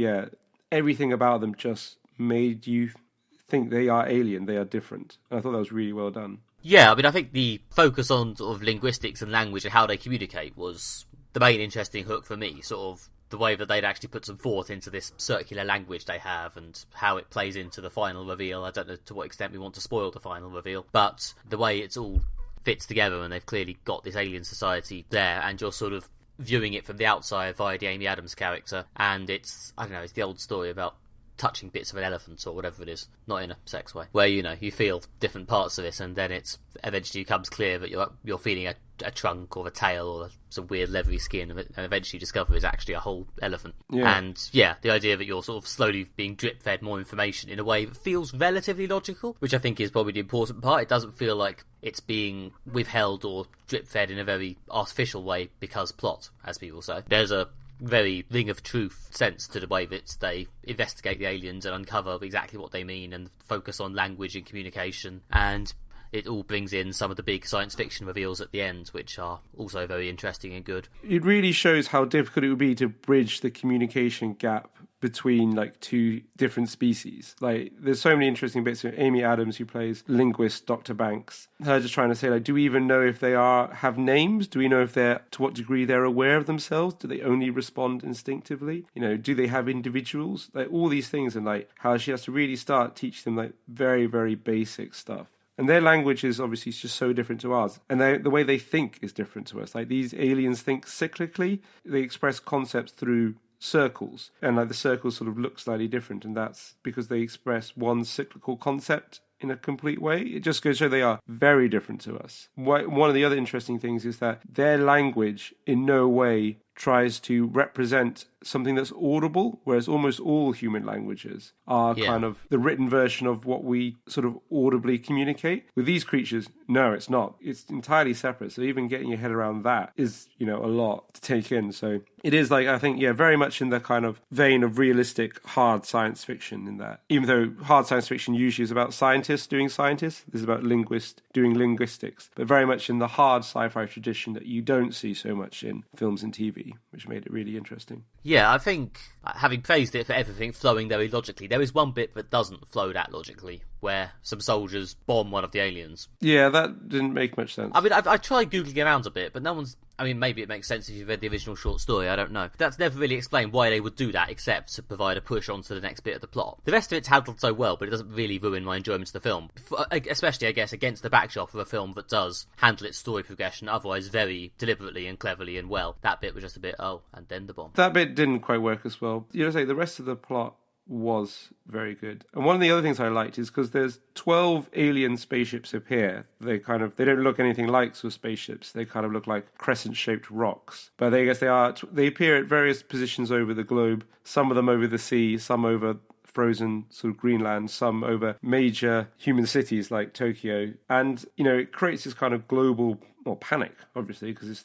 everything about them just made you think they are alien, they are different. And I thought that was really well done. Yeah, I mean, I think the focus on sort of linguistics and language and how they communicate was the main interesting hook for me, sort of the way that they'd actually put some thought into this circular language they have and how it plays into the final reveal. I don't know to what extent we want to spoil the final reveal, but the way it's all fits together, and they've clearly got this alien society there, and you're sort of viewing it from the outside via the Amy Adams character, and it's, I don't know, it's the old story about touching bits of an elephant or whatever it is, not in a sex way, where you feel different parts of it, and then it's eventually becomes clear that you're feeling a trunk or a tail or some weird leathery skin, and eventually discover it's actually a whole elephant. Yeah. And yeah, the idea that you're sort of slowly being drip fed more information in a way that feels relatively logical, which I think is probably the important part. It doesn't feel like it's being withheld or drip fed in a very artificial way because plot, as people say. There's a very ring of truth sense to the way that they investigate the aliens and uncover exactly what they mean and focus on language and communication, and it all brings in some of the big science fiction reveals at the end, which are also very interesting and good. It really shows how difficult it would be to bridge the communication gap between like two different species. Like, there's so many interesting bits. Amy Adams, who plays linguist Dr. Banks, her just trying to say, like, do we even know if they have names? Do we know if to what degree they're aware of themselves? Do they only respond instinctively? Do they have individuals? Like, all these things, and like how she has to really start teach them like very, very basic stuff. And their language is obviously just so different to ours. And the way they think is different to us. Like, these aliens think cyclically. They express concepts through circles. And like the circles sort of look slightly different. And that's because they express one cyclical concept in a complete way. It just goes to show they are very different to us. One of the other interesting things is that their language in no way tries to represent something that's audible, whereas almost all human languages are kind of the written version of what we sort of audibly communicate. With these creatures, no, it's not. It's entirely separate. So even getting your head around that is, a lot to take in. So it is like, I think, very much in the kind of vein of realistic hard science fiction, in that even though hard science fiction usually is about scientists doing scientists, this is about linguists doing linguistics, but very much in the hard sci-fi tradition that you don't see so much in films and TV, which made it really interesting. Yeah, I think, having praised it for everything flowing very logically, there is one bit that doesn't flow that logically, where some soldiers bomb one of the aliens. Yeah, that didn't make much sense. I mean, I tried Googling around a bit, but no one's... I mean, maybe it makes sense if you've read the original short story, I don't know. But that's never really explained why they would do that, except to provide a push onto the next bit of the plot. The rest of it's handled so well, but it doesn't really ruin my enjoyment of the film. Especially, I guess, against the backdrop of a film that does handle its story progression otherwise very deliberately and cleverly and well. That bit was just a bit, and then the bomb. That bit didn't quite work as well. You know, say the rest of the plot was very good. And one of the other things I liked is because there's 12 alien spaceships appear. They don't look anything like sort of spaceships. They kind of look like crescent-shaped rocks. But they appear at various positions over the globe. Some of them over the sea, some over frozen sort of Greenland, some over major human cities like Tokyo. And, you know, it creates this kind of global panic, obviously, because it's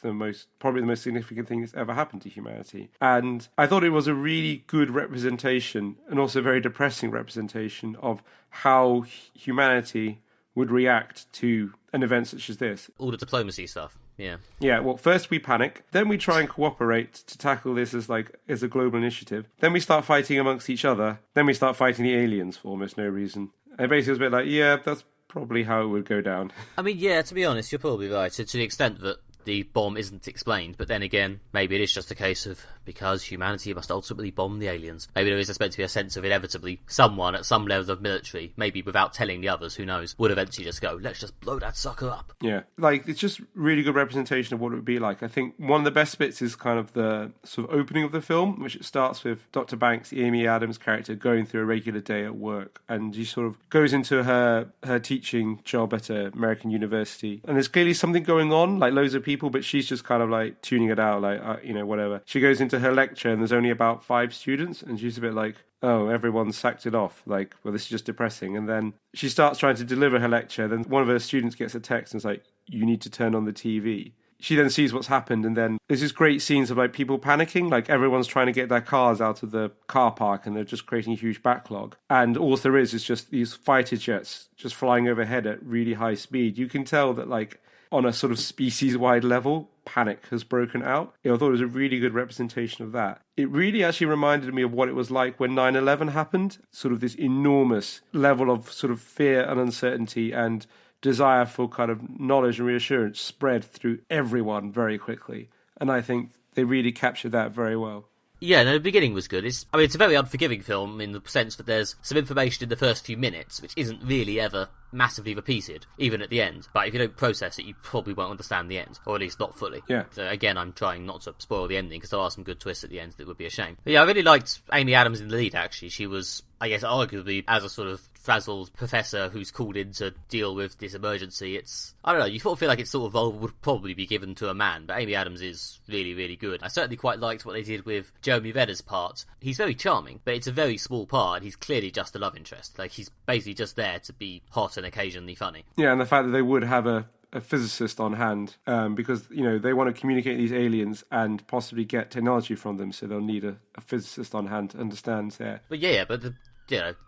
probably the most significant thing that's ever happened to humanity. And I thought it was a really good representation, and also a very depressing representation, of how humanity would react to an event such as this. All the diplomacy stuff, yeah. Yeah, well, first we panic, then we try and cooperate to tackle this as a global initiative. Then we start fighting amongst each other. Then we start fighting the aliens for almost no reason. And basically it was a bit like, yeah, that's probably how it would go down. I mean, yeah, to be honest, you're probably right. To the extent that the bomb isn't explained, but then again, maybe it is just a case of because humanity must ultimately bomb the aliens. Maybe there is meant to be a sense of inevitably someone at some level of military, maybe without telling the others, who knows, would eventually just go, let's just blow that sucker up. Yeah, like, it's just really good representation of what it would be like. I think one of the best bits is kind of the sort of opening of the film, which it starts with Dr. Banks, Amy Adams' character, going through a regular day at work, and she sort of goes into her teaching job at an American university, and there's clearly something going on, like loads of people, but she's just kind of like tuning it out, like, whatever. She goes into her lecture and there's only about 5 students, and she's a bit like, oh, everyone's sacked it off, like, well, this is just depressing. And then she starts trying to deliver her lecture, then one of her students gets a text and it's like, you need to turn on the TV. She then sees what's happened, and then there's these great scenes of like people panicking, like everyone's trying to get their cars out of the car park and they're just creating a huge backlog. And all there is just these fighter jets just flying overhead at really high speed. You can tell that, like, on a sort of species-wide level, panic has broken out. I thought it was a really good representation of that. It really actually reminded me of what it was like when 9/11 happened, sort of this enormous level of sort of fear and uncertainty and desire for kind of knowledge and reassurance spread through everyone very quickly. And I think they really captured that very well. Yeah, no, the beginning was good. It's a very unforgiving film in the sense that there's some information in the first few minutes which isn't really ever massively repeated, even at the end. But if you don't process it, you probably won't understand the end, or at least not fully. Yeah. So again, I'm trying not to spoil the ending, because there are some good twists at the end that would be a shame. But yeah, I really liked Amy Adams in the lead, actually. She was, I guess, arguably, as a sort of frazzled professor who's called in to deal with this emergency, I don't know, you sort of feel like it's sort of role would probably be given to a man, but Amy Adams is really, really good. I certainly quite liked what they did with Jeremy Renner's part. He's very charming, but it's a very small part, and he's clearly just a love interest. Like, he's basically just there to be hot and occasionally funny. Yeah, and the fact that they would have a physicist on hand, because, you know, they want to communicate these aliens and possibly get technology from them, so they'll need a physicist on hand to understand there. But yeah, but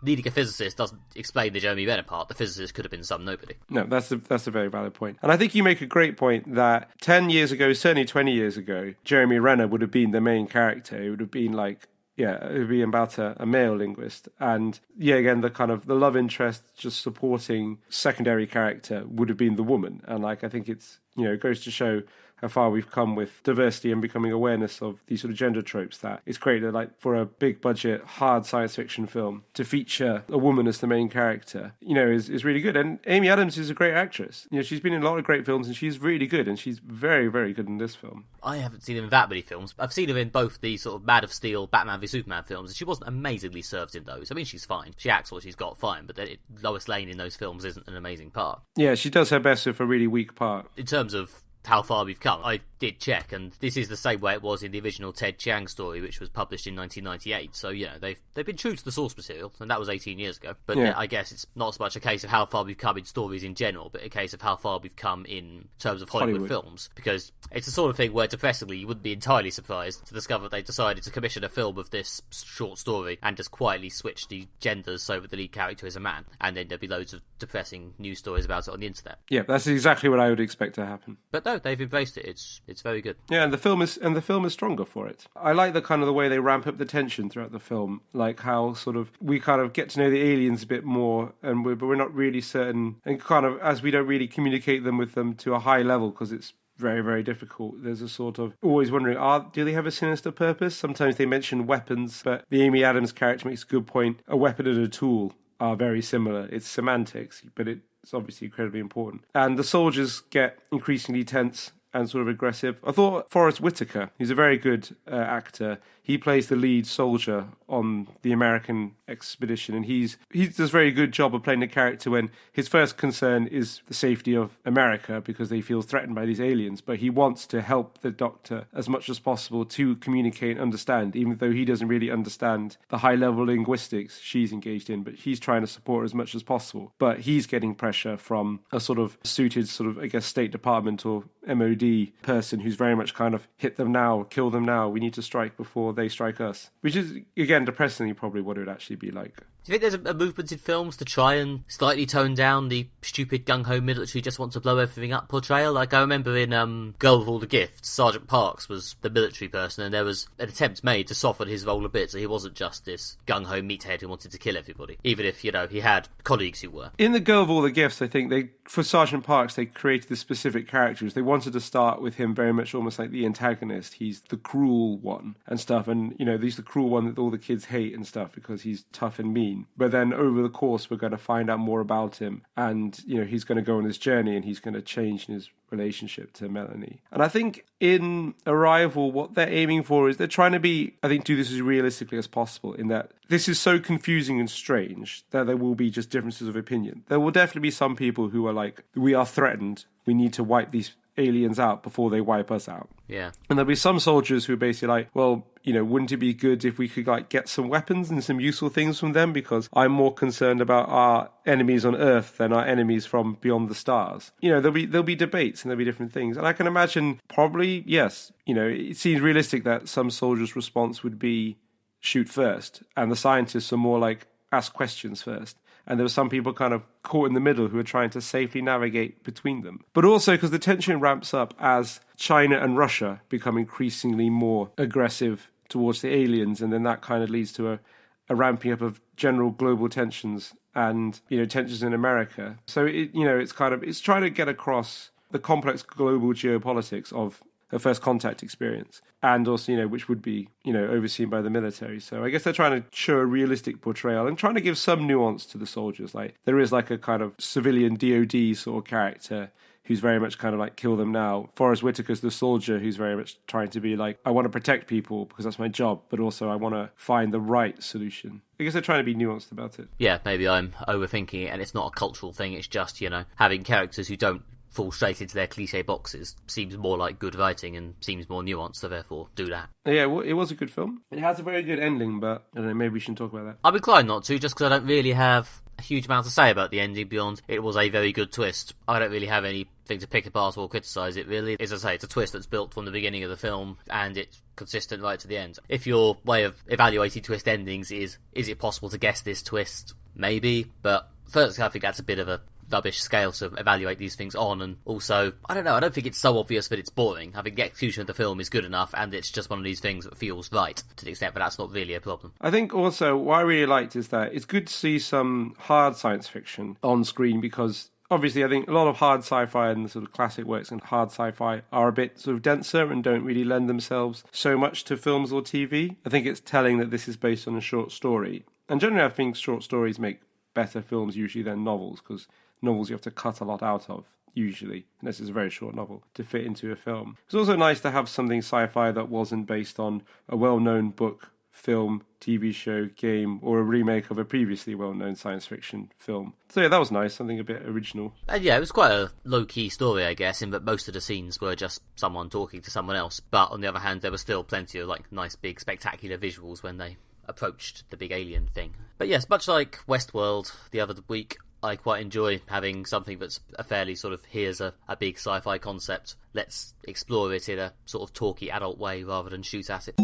needing a physicist doesn't explain the Jeremy Renner part. The physicist could have been some nobody. No, that's a very valid point. And I think you make a great point that 10 years ago, certainly 20 years ago, Jeremy Renner would have been the main character. It would have been like, it would be about a male linguist. And yeah, again, the kind of the love interest just supporting secondary character would have been the woman. And like, I think it's, it goes to show how far we've come with diversity and becoming awareness of these sort of gender tropes, that it's great that, like, for a big budget, hard science fiction film to feature a woman as the main character, is really good. And Amy Adams is a great actress. She's been in a lot of great films and she's really good, and she's very, very good in this film. I haven't seen her in that many films. I've seen her in both the sort of Man of Steel, Batman v Superman films, and she wasn't amazingly served in those. I mean, she's fine. She acts what she's got fine, but Lois Lane in those films isn't an amazing part. Yeah, she does her best with a really weak part. In terms of how far we've come, I did check, and this is the same way it was in the original Ted Chiang story, which was published in 1998. So they've been true to the source material, and that was 18 years ago. But I guess it's not so much a case of how far we've come in stories in general, but a case of how far we've come in terms of Hollywood films, because it's the sort of thing where, depressingly, you wouldn't be entirely surprised to discover they decided to commission a film of this short story and just quietly switch the genders so that the lead character is a man, and then there'd be loads of depressing news stories about it on the internet. Yeah, that's exactly what I would expect to happen. But no, they've embraced it. It's very good. Yeah, and the film is stronger for it. I like the way they ramp up the tension throughout the film, like how sort of we kind of get to know the aliens a bit more, and but we're not really certain, and kind of as we don't really communicate with them to a high level because it's very, very difficult. There's a sort of always wondering, do they have a sinister purpose? Sometimes they mention weapons, but the Amy Adams character makes a good point. A weapon and a tool are very similar. It's semantics, but it's obviously incredibly important. And the soldiers get increasingly tense and sort of aggressive. I thought Forrest Whitaker, who's a very good actor, he plays the lead soldier on the American expedition, and he does a very good job of playing the character when his first concern is the safety of America because they feel threatened by these aliens, but he wants to help the Doctor as much as possible to communicate and understand, even though he doesn't really understand the high-level linguistics she's engaged in, but he's trying to support her as much as possible. But he's getting pressure from a sort of suited sort of, I guess, State Department or MOD person who's very much kind of hit them now, kill them now, we need to strike before they strike us. Which is, again, depressingly probably what it would actually be like. Do you think there's a movement in films to try and slightly tone down the stupid gung-ho military just want to blow everything up portrayal? Like, I remember in Girl with All the Gifts, Sergeant Parks was the military person, and there was an attempt made to soften his role a bit, so he wasn't just this gung-ho meathead who wanted to kill everybody, even if, you know, he had colleagues who were. In the Girl with All the Gifts, I think for Sergeant Parks, they created the specific characters. They wanted to start with him very much almost like the antagonist. He's the cruel one and stuff, and, you know, he's the cruel one that all the kids hate and stuff because he's tough and mean. But then over the course, we're going to find out more about him, and, you know, he's going to go on this journey and he's going to change in his relationship to Melanie. And I think in Arrival, what they're aiming for is they're trying to do this as realistically as possible, in that this is so confusing and strange that there will be just differences of opinion. There will definitely be some people who are like, we are threatened, we need to wipe these aliens out before they wipe us out. Yeah. And there'll be some soldiers who are basically like, well, you know, wouldn't it be good if we could like get some weapons and some useful things from them, because I'm more concerned about our enemies on Earth than our enemies from beyond the stars. You know, there'll be debates and there'll be different things. And I can imagine probably, yes, you know, it seems realistic that some soldiers' response would be shoot first, and the scientists are more like ask questions first. And there were some people kind of caught in the middle who are trying to safely navigate between them. But also because the tension ramps up as China and Russia become increasingly more aggressive towards the aliens, and then that kind of leads to a ramping up of general global tensions and, you know, tensions in America. So, it's trying to get across the complex global geopolitics of a first contact experience, and also, you know, which would be, you know, overseen by the military. So I guess they're trying to show a realistic portrayal and trying to give some nuance to the soldiers. Like, there is like a kind of civilian DOD sort of character who's very much kind of like kill them now. Forrest Whitaker's the soldier who's very much trying to be like, I want to protect people because that's my job, but also I want to find the right solution. I guess they're trying to be nuanced about it. Yeah, maybe I'm overthinking it, and it's not a cultural thing. It's just, you know, having characters who don't fall straight into their cliche boxes seems more like good writing and seems more nuanced, so therefore do that. Yeah, well, it was a good film. It has a very good ending, but I don't know, maybe we shouldn't talk about that. I'm inclined not to, just because I don't really have a huge amount to say about the ending beyond it was a very good twist. I don't really have anything to pick apart or criticise it, really. As I say, it's a twist that's built from the beginning of the film, and it's consistent right to the end. If your way of evaluating twist endings is it possible to guess this twist? Maybe, but first I think that's a bit of a rubbish scale to evaluate these things on, and also, I don't know, I don't think it's so obvious that it's boring. I think the execution of the film is good enough, and it's just one of these things that feels right, to the extent that that's not really a problem. I think also, what I really liked is that it's good to see some hard science fiction on screen, because obviously I think a lot of hard sci-fi and the sort of classic works in hard sci-fi are a bit sort of denser and don't really lend themselves so much to films or TV. I think it's telling that this is based on a short story, and generally I think short stories make better films usually than novels, because novels you have to cut a lot out of, usually, unless it's a very short novel, to fit into a film. It's also nice to have something sci-fi that wasn't based on a well-known book, film, TV show, game, or a remake of a previously well-known science fiction film. So yeah, that was nice, something a bit original. And yeah, it was quite a low-key story, I guess, in that most of the scenes were just someone talking to someone else. But on the other hand, there were still plenty of like nice, big, spectacular visuals when they approached the big alien thing. But yes, much like Westworld the other week, I quite enjoy having something that's a fairly sort of, here's a big sci-fi concept, let's explore it in a sort of talky adult way rather than shoot at it.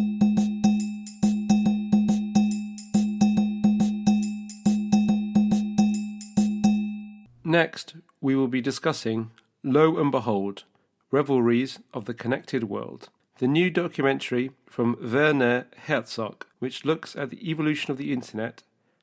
Next, we will be discussing Lo and Behold, Reveries of the Connected World, the new documentary from Werner Herzog, which looks at the evolution of the internet,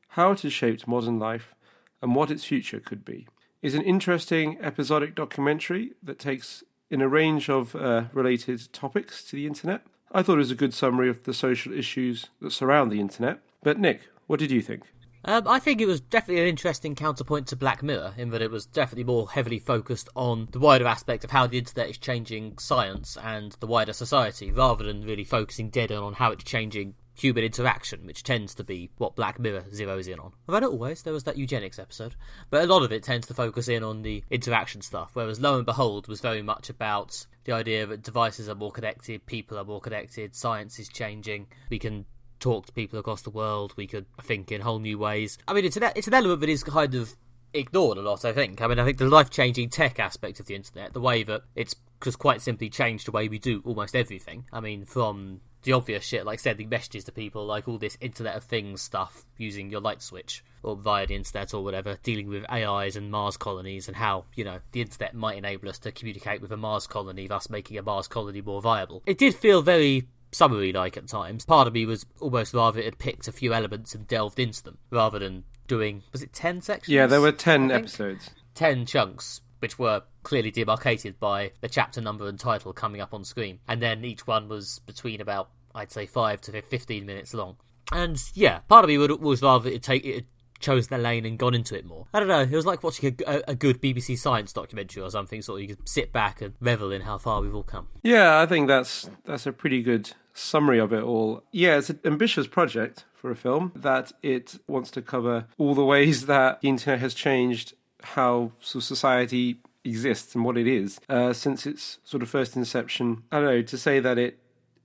how it has shaped modern life, and what its future could be. It's an interesting episodic documentary that takes in a range of related topics to the internet. I thought it was a good summary of the social issues that surround the internet. But Nick, what did you think? I think it was definitely an interesting counterpoint to Black Mirror, in that it was definitely more heavily focused on the wider aspect of how the internet is changing science and the wider society, rather than really focusing dead on how it's changing human interaction, which tends to be what Black Mirror zeroes in on. Although not always, there was that eugenics episode. But a lot of it tends to focus in on the interaction stuff, whereas Lo and Behold was very much about the idea that devices are more connected, people are more connected, science is changing, we can talk to people across the world, we could think in whole new ways. I mean, it's an element that is kind of ignored a lot, I think. I mean, I think the life-changing tech aspect of the internet, the way that it's just quite simply changed the way we do almost everything. I mean, from the obvious shit like sending messages to people, like all this Internet of Things stuff using your light switch or via the internet or whatever, dealing with AIs and Mars colonies and how, the internet might enable us to communicate with a Mars colony, thus making a Mars colony more viable. It did feel very summary-like at times. Part of me was almost rather it had picked a few elements and delved into them, rather than doing, was it 10 sections? Yeah, there were 10 episodes. 10 chunks, which were clearly demarcated by the chapter number and title coming up on screen. And then each one was between about, I'd say, 5 to 15 minutes long. And yeah, part of me was rather it had chosen the lane and gone into it more. I don't know, it was like watching a good BBC Science documentary or something, sort of you could sit back and revel in how far we've all come. Yeah, I think that's a pretty good summary of it all. Yeah, it's an ambitious project for a film that it wants to cover all the ways that the internet has changed how society exists and what it is since its sort of first inception. I don't know, to say that it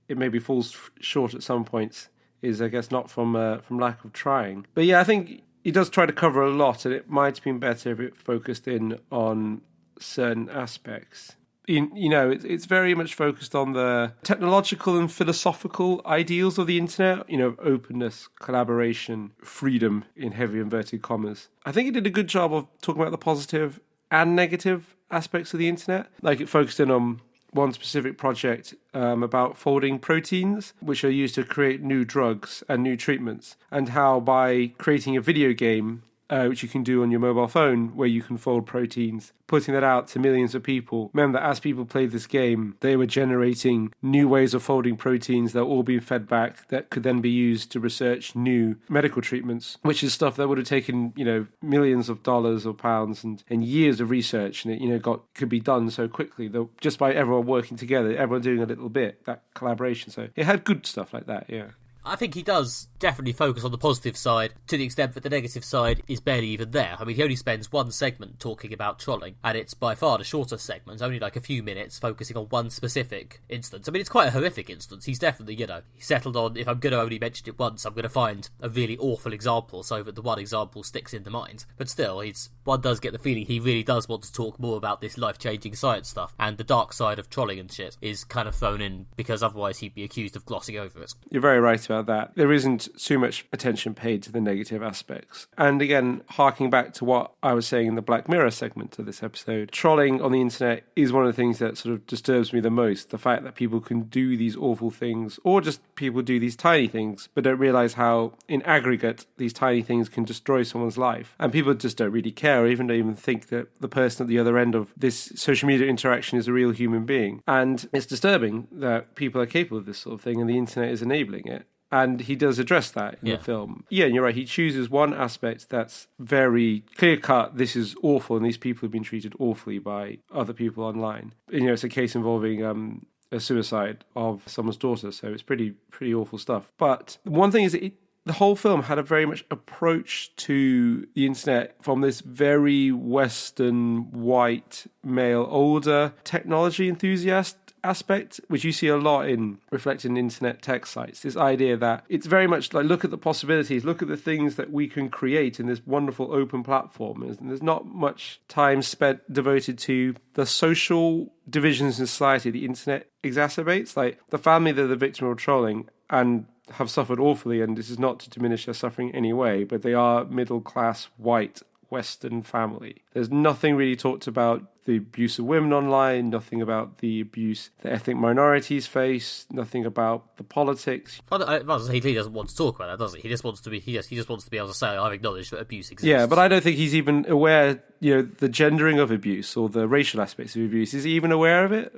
maybe falls short at some points is, I guess, not from lack of trying. But yeah, I think it does try to cover a lot, and it might have been better if it focused in on certain aspects. It's very much focused on the technological and philosophical ideals of the internet, openness, collaboration, freedom, in heavy inverted commas. I think it did a good job of talking about the positive and negative aspects of the internet. Like, it focused in on one specific project about folding proteins, which are used to create new drugs and new treatments, and how by creating a video game, which you can do on your mobile phone, where you can fold proteins, putting that out to millions of people. Remember that as people played this game, they were generating new ways of folding proteins that were all being fed back that could then be used to research new medical treatments, which is stuff that would have taken, millions of dollars or pounds and years of research, and it, could be done so quickly, though, just by everyone working together, everyone doing a little bit, that collaboration. So it had good stuff like that, yeah. I think he does definitely focus on the positive side, to the extent that the negative side is barely even there. I mean, he only spends one segment talking about trolling, and it's by far the shortest segment, only like a few minutes, focusing on one specific instance. I mean, it's quite a horrific instance. He's definitely, he settled on, if I'm going to only mention it once, I'm going to find a really awful example, so that the one example sticks in the mind. But still, one does get the feeling he really does want to talk more about this life-changing science stuff, and the dark side of trolling and shit is kind of thrown in, because otherwise he'd be accused of glossing over it. You're very right about that. There isn't too much attention paid to the negative aspects. And again, harking back to what I was saying in the Black Mirror segment of this episode, trolling on the internet is one of the things that sort of disturbs me the most. The fact that people can do these awful things, or just people do these tiny things, but don't realise how, in aggregate, these tiny things can destroy someone's life. And people just don't really care, or even don't even think that the person at the other end of this social media interaction is a real human being. And it's disturbing that people are capable of this sort of thing, and the internet is enabling it. And he does address that in the film. Yeah, and you're right. He chooses one aspect that's very clear-cut. This is awful, and these people have been treated awfully by other people online. It's a case involving a suicide of someone's daughter, so it's pretty awful stuff. But one thing is that the whole film had a very much approach to the internet from this very Western, white, male, older technology enthusiast aspect, which you see a lot in reflected in internet tech sites. This idea that it's very much like, look at the possibilities, look at the things that we can create in this wonderful open platform. And there's not much time spent devoted to the social divisions in society the internet exacerbates. Like the family that are the victim of trolling and have suffered awfully, and this is not to diminish their suffering in any way, but they are middle class, white, Western family. There's nothing really talked about the abuse of women online, nothing about the abuse that ethnic minorities face, nothing about the politics. He doesn't want to talk about that, does he? He just wants to be. He just wants to be able to say, "I've acknowledged that abuse exists." Yeah, but I don't think he's even aware. The gendering of abuse or the racial aspects of abuse. Is he even aware of it?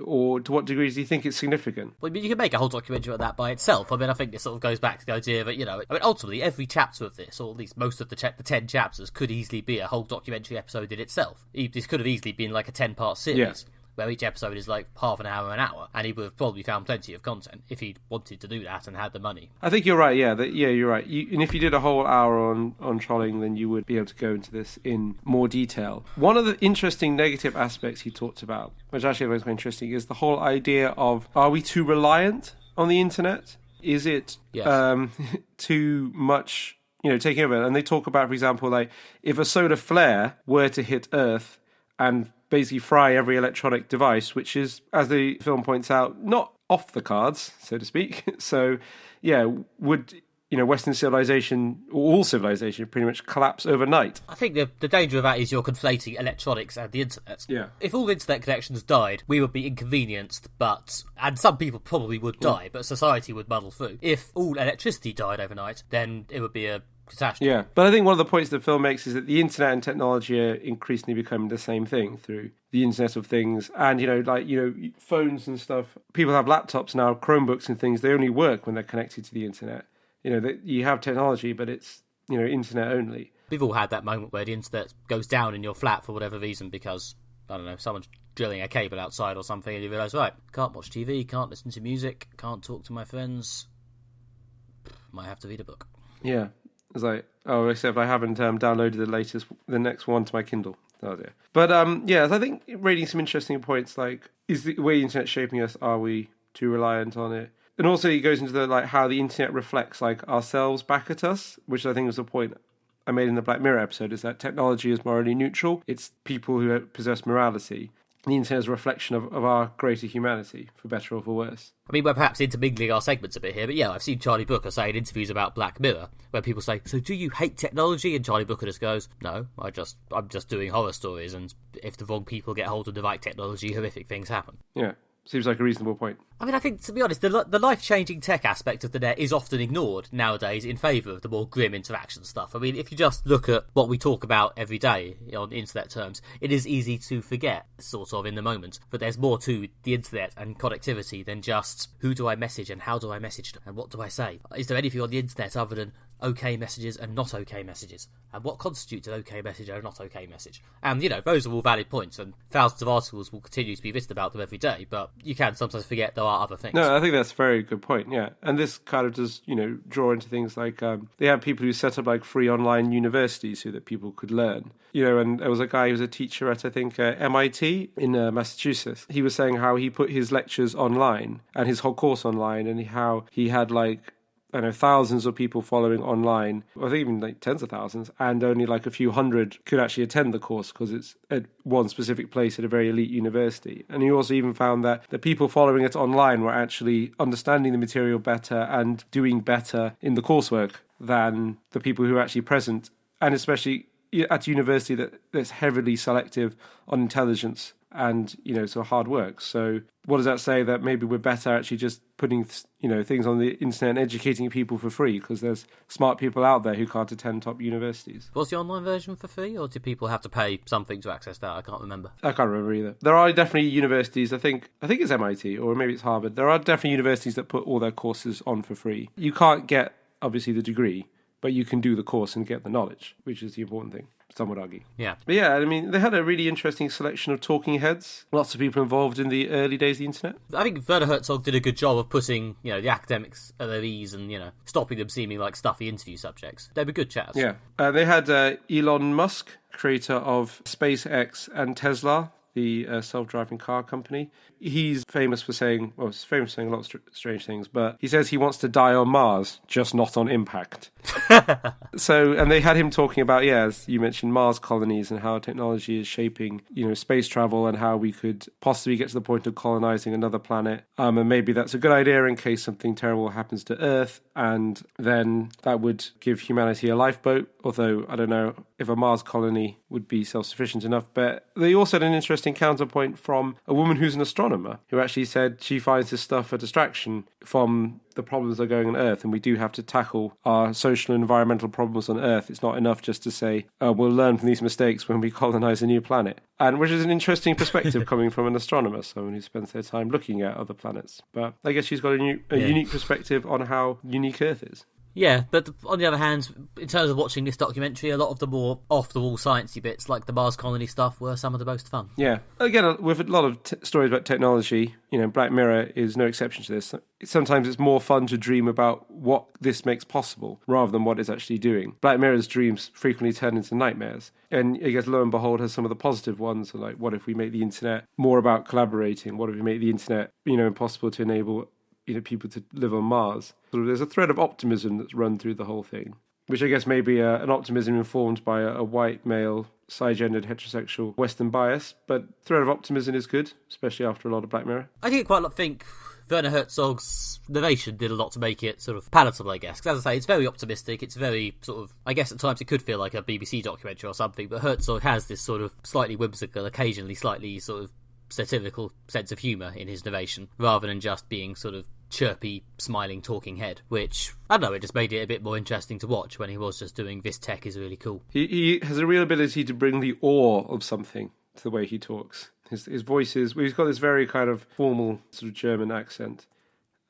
Or to what degree does he think it's significant? Well, you can make a whole documentary about that by itself. I mean, I think this sort of goes back to the idea that ultimately every chapter of this, or at least most of the 10 chapters, could easily be a whole documentary episode in itself. This could have easily been like a 10-part series. Yeah. Where each episode is like half an hour, and he would have probably found plenty of content if he wanted to do that and had the money. I think you're right, you're right. And if you did a whole hour on trolling, then you would be able to go into this in more detail. One of the interesting negative aspects he talked about, which actually was quite interesting, is the whole idea of, are we too reliant on the internet? Is it too much, taking over? And they talk about, for example, like if a solar flare were to hit Earth and basically fry every electronic device, which is, as the film points out, not off the cards, so to speak. So, would Western civilization, or all civilization, pretty much collapse overnight? I think the danger of that is you're conflating electronics and the internet. Yeah. If all internet connections died, we would be inconvenienced, and some people probably would die, but society would muddle through. If all electricity died overnight, then it would be a catastrophe. Yeah, but I think one of the points the film makes is that the internet and technology are increasingly becoming the same thing through the Internet of Things, and phones and stuff. People have laptops now, Chromebooks and things. They only work when they're connected to the internet. You have technology, but it's internet only. We've all had that moment where the internet goes down in your flat for whatever reason because, I don't know, someone's drilling a cable outside or something, and you realise, right, can't watch TV, can't listen to music, can't talk to my friends, might have to read a book. Yeah. It's like, except I haven't downloaded the next one to my Kindle. Oh dear. But I think reading some interesting points, like, is the way the internet shaping us? Are we too reliant on it? And also, he goes into the how the internet reflects ourselves back at us, which I think was the point I made in the Black Mirror episode. Is that technology is morally neutral? It's people who possess morality. The internet is a reflection of our greater humanity, for better or for worse. I mean, we're perhaps intermingling our segments a bit here, but I've seen Charlie Brooker say in interviews about Black Mirror, where people say, "So do you hate technology?" And Charlie Brooker just goes, "No, I'm just doing horror stories, and if the wrong people get hold of the right technology, horrific things happen." Yeah. Seems like a reasonable point. I mean, I think, to be honest, the life-changing tech aspect of the net is often ignored nowadays in favour of the more grim interaction stuff. I mean, if you just look at what we talk about every day on internet terms, it is easy to forget, sort of, in the moment. But there's more to the internet and connectivity than just who do I message and how do I message them and what do I say? Is there anything on the internet other than okay messages and not okay messages? And what constitutes an okay message and a not okay message? And, those are all valid points, and thousands of articles will continue to be written about them every day, but you can sometimes forget there are other things. No, I think that's a very good point, yeah. And this kind of does, draw into things like, they have people who set up, free online universities so that people could learn. And there was a guy who was a teacher at, I think, MIT in Massachusetts. He was saying how he put his lectures online and his whole course online, and how he had, thousands of people following online, I think even tens of thousands, and only a few hundred could actually attend the course because it's at one specific place at a very elite university. And he also even found that the people following it online were actually understanding the material better and doing better in the coursework than the people who were actually present, and especially at a university that's heavily selective on intelligence and, so hard work. So what does that say? That maybe we're better actually just putting, things on the internet and educating people for free because there's smart people out there who can't attend top universities. Was the online version for free, or do people have to pay something to access that? I can't remember. I can't remember either. There are definitely universities, I think it's MIT or maybe it's Harvard. There are definitely universities that put all their courses on for free. You can't get, obviously, the degree, but you can do the course and get the knowledge, which is the important thing. Some would argue. Yeah. But yeah, I mean, they had a really interesting selection of talking heads. Lots of people involved in the early days of the internet. I think Werner Herzog did a good job of putting, the academics at their ease and, stopping them seeming like stuffy interview subjects. They were good chats. Yeah. They had Elon Musk, creator of SpaceX and Tesla, the self-driving car company. He's famous for saying a lot of strange things, but he says he wants to die on Mars, just not on impact. So, and they had him talking about, as you mentioned, Mars colonies and how technology is shaping, space travel and how we could possibly get to the point of colonizing another planet. And maybe that's a good idea in case something terrible happens to Earth. And then that would give humanity a lifeboat. Although, I don't know if a Mars colony would be self-sufficient enough. But they also had an interesting counterpoint from a woman who's an astronomer who actually said she finds this stuff a distraction from the problems that are going on Earth, and we do have to tackle our social and environmental problems on Earth. It's not enough just to say, we'll learn from these mistakes when we colonize a new planet. And which is an interesting perspective coming from an astronomer, someone who spends their time looking at other planets. But I guess she's got a unique perspective on how unique Earth is. Yeah, but on the other hand, in terms of watching this documentary, a lot of the more off-the-wall sciencey bits, like the Mars colony stuff, were some of the most fun. Yeah. Again, with a lot of stories about technology, Black Mirror is no exception to this. Sometimes it's more fun to dream about what this makes possible rather than what it's actually doing. Black Mirror's dreams frequently turn into nightmares. And I guess, lo and behold, has some of the positive ones, like what if we make the internet more about collaborating? What if we make the internet, impossible to enable people to live on Mars? So there's a thread of optimism that's run through the whole thing, which I guess may be an optimism informed by a white male, cisgendered, heterosexual Western bias, but thread of optimism is good, especially after a lot of Black Mirror. I did quite think Werner Herzog's narration did a lot to make it sort of palatable, I guess. Because as I say, it's very optimistic, it's very sort of, I guess at times it could feel like a BBC documentary or something, but Herzog has this sort of slightly whimsical, occasionally slightly sort of satirical sense of humour in his narration, rather than just being sort of chirpy, smiling, talking head, which, I don't know, it just made it a bit more interesting to watch when he was just doing this tech is really cool. He has a real ability to bring the awe of something to the way he talks. His voice is, he's got this very kind of formal sort of German accent,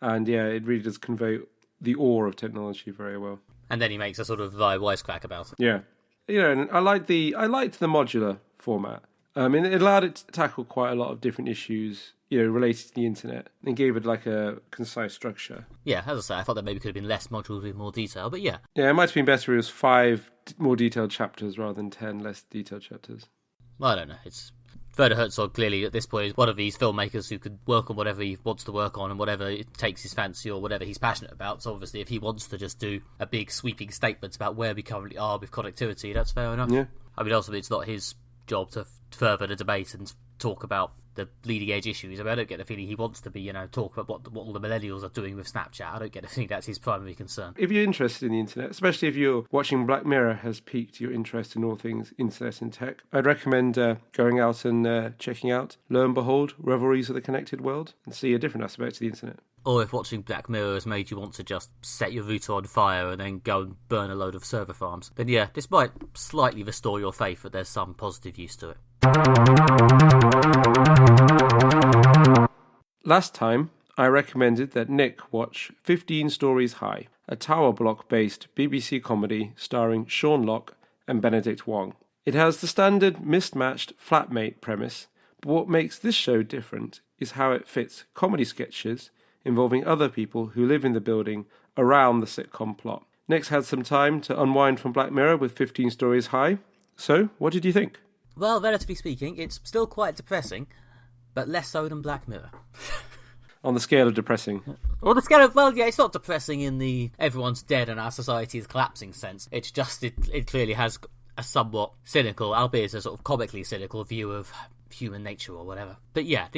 and it really does convey the awe of technology very well. And then he makes a sort of wisecrack about it. Yeah. And I liked the modular format. It allowed it to tackle quite a lot of different issues, related to the internet, and gave it like a concise structure. Yeah, as I say, I thought there maybe could have been less modules with more detail, but yeah. Yeah, it might have been better if it was 5 more detailed chapters rather than 10 less detailed chapters. I don't know, it's... Werner Herzog clearly at this point is one of these filmmakers who could work on whatever he wants to work on and whatever it takes his fancy or whatever he's passionate about. So obviously if he wants to just do a big sweeping statement about where we currently are with connectivity, that's fair enough. Yeah. Ultimately it's not his job to further the debate and talk about the leading edge issues. I don't get the feeling he wants to be, talk about what all the millennials are doing with Snapchat. I don't get the feeling that's his primary concern. If you're interested in the internet, especially if you're watching Black Mirror has piqued your interest in all things internet and tech, I'd recommend going out and checking out, lo and behold, Reveries of the Connected World, and see a different aspect of the internet. Or if watching Black Mirror has made you want to just set your router on fire and then go and burn a load of server farms, then this might slightly restore your faith that there's some positive use to it. Last time, I recommended that Nick watch 15 Stories High, a tower block-based BBC comedy starring Sean Locke and Benedict Wong. It has the standard mismatched flatmate premise, but what makes this show different is how it fits comedy sketches involving other people who live in the building around the sitcom plot. Nick's had some time to unwind from Black Mirror with 15 Stories High. So, what did you think? Well, relatively speaking, it's still quite depressing, but less so than Black Mirror. On the scale of depressing? On the scale of, it's not depressing in the everyone's dead and our society is collapsing sense. It's just, it clearly has a somewhat cynical, albeit a sort of comically cynical view of human nature or whatever. But yeah,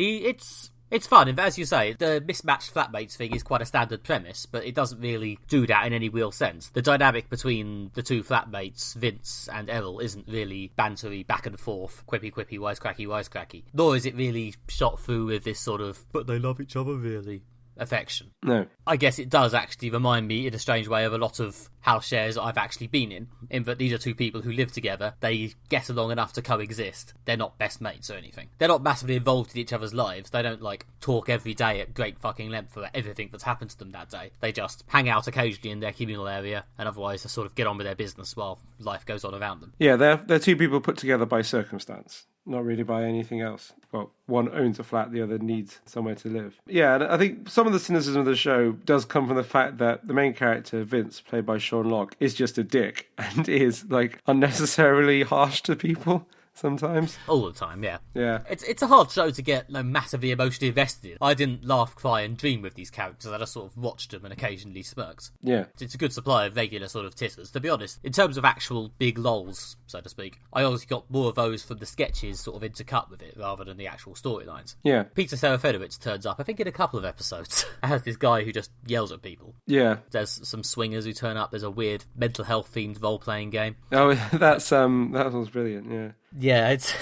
it's fun, and as you say, the mismatched flatmates thing is quite a standard premise, but it doesn't really do that in any real sense. The dynamic between the two flatmates, Vince and Errol, isn't really bantery back and forth, quippy, wisecracky, nor is it really shot through with this sort of, but they love each other really, affection. No. I guess it does actually remind me in a strange way of a lot of house shares I've actually been in that these are two people who live together, they get along enough to coexist. They're not best mates or anything. They're not massively involved in each other's lives. They don't talk every day at great fucking length about everything that's happened to them that day. They just hang out occasionally in their communal area and otherwise just sort of get on with their business while life goes on around them. Yeah, they're two people put together by circumstance, not really by anything else. Well, one owns a flat, the other needs somewhere to live. Yeah, and I think some of the cynicism of the show does come from the fact that the main character, Vince, played by Sean Locke, is just a dick and is unnecessarily harsh to people. sometimes. All the time, yeah. Yeah. It's a hard show to get massively emotionally invested in. I didn't laugh, cry, and dream with these characters. I just sort of watched them and occasionally smirked. Yeah. It's a good supply of regular sort of titters. To be honest, in terms of actual big lols, so to speak, I obviously got more of those from the sketches sort of intercut with it rather than the actual storylines. Yeah. Peter Serafinowicz turns up, I think, in a couple of episodes, as this guy who just yells at people. Yeah. There's some swingers who turn up. There's a weird mental health themed role playing game. Oh, that was brilliant. Yeah. Yeah, it's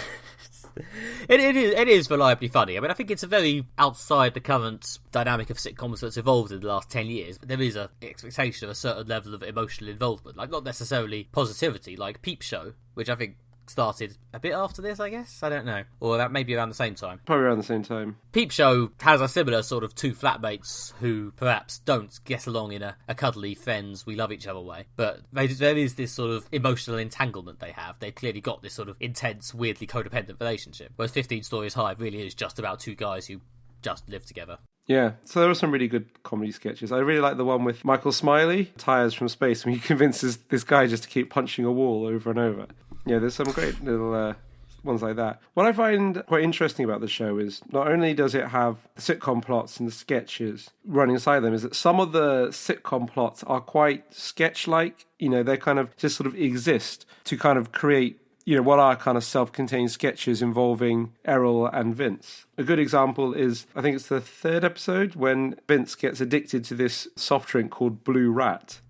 it is reliably funny. I mean, I think it's a very outside the current dynamic of sitcoms that's evolved in the last 10 years, but there is an expectation of a certain level of emotional involvement, like not necessarily positivity, like Peep Show, which I think started a bit after this, I guess. I don't know. Or maybe around the same time. Probably around the same time. Peep Show has a similar sort of two flatmates who perhaps don't get along in a cuddly, friends, we love each other way. But there is this sort of emotional entanglement they have. They've clearly got this sort of intense, weirdly codependent relationship. Whereas 15 Stories High really is just about two guys who just live together. Yeah, so there were some really good comedy sketches. I really like the one with Michael Smiley, Tires from Space, when he convinces this guy just to keep punching a wall over and over. Yeah, there's some great little ones like that. What I find quite interesting about the show is not only does it have the sitcom plots and the sketches running inside them, is that some of the sitcom plots are quite sketch-like. You know, they kind of just sort of exist to kind of create, you know, what are kind of self-contained sketches involving Errol and Vince. A good example is, I think it's the third episode, when Vince gets addicted to this soft drink called Blue Rat.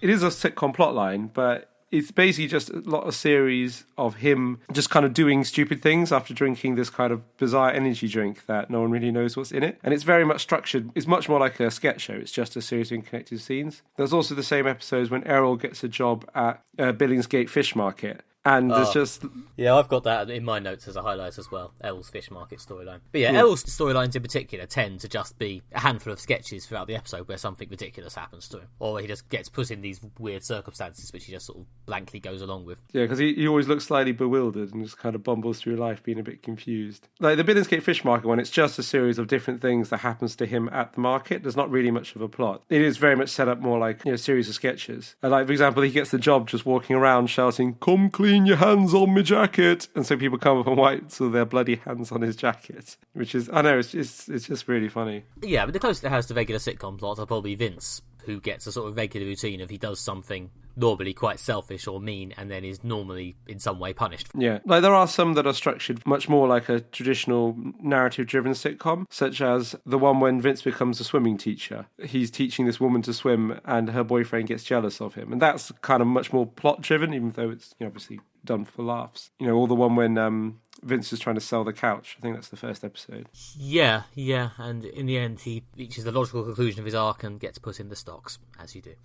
It is a sitcom plotline, but it's basically just a lot of series of him just kind of doing stupid things after drinking this kind of bizarre energy drink that no one really knows what's in it. And it's very much structured. It's much more like a sketch show. It's just a series of connected scenes. There's also the same episodes when Errol gets a job at Billingsgate Fish Market. And there's just... Yeah, I've got that in my notes as a highlight as well, Errol's fish market storyline. But yeah, Errol's storylines in particular tend to just be a handful of sketches throughout the episode where something ridiculous happens to him. Or where he just gets put in these weird circumstances which he just sort of blankly goes along with. Yeah, because he always looks slightly bewildered and just kind of bumbles through life being a bit confused. Like the Billingsgate Fish Market one, it's just a series of different things that happens to him at the market. There's not really much of a plot. It is very much set up more like, you know, a series of sketches. And like, for example, he gets the job just walking around shouting, "Come clean your hands on my jacket," and so people come up and wipe so their bloody hands on his jacket, which is, I know, it's just really funny. Yeah, but the closest it has to regular sitcom plots are probably Vince, who gets a sort of regular routine of he does something normally quite selfish or mean and then is normally in some way punished. Yeah, like there are some that are structured much more like a traditional narrative-driven sitcom, such as the one when Vince becomes a swimming teacher. He's teaching this woman to swim and her boyfriend gets jealous of him, and that's kind of much more plot-driven, even though it's, you know, obviously done for laughs. You know, or the one when Vince is trying to sell the couch. I think that's the first episode. Yeah, and in the end he reaches the logical conclusion of his arc and gets put in the stocks, as you do.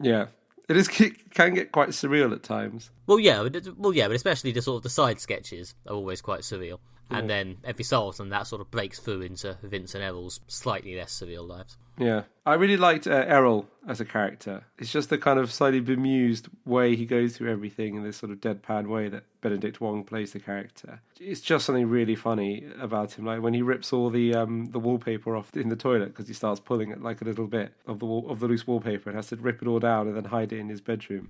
Yeah. It can get quite surreal at times. Well, yeah, but especially the sort of the side sketches are always quite surreal. Yeah. And then every so often that sort of breaks through into Vince and Errol's slightly less surreal lives. Yeah. I really liked Errol as a character. It's just the kind of slightly bemused way he goes through everything in this sort of deadpan way that Benedict Wong plays the character. It's just something really funny about him, like when he rips all the wallpaper off in the toilet because he starts pulling it like a little bit of the loose wallpaper and has to rip it all down and then hide it in his bedroom.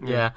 Yeah.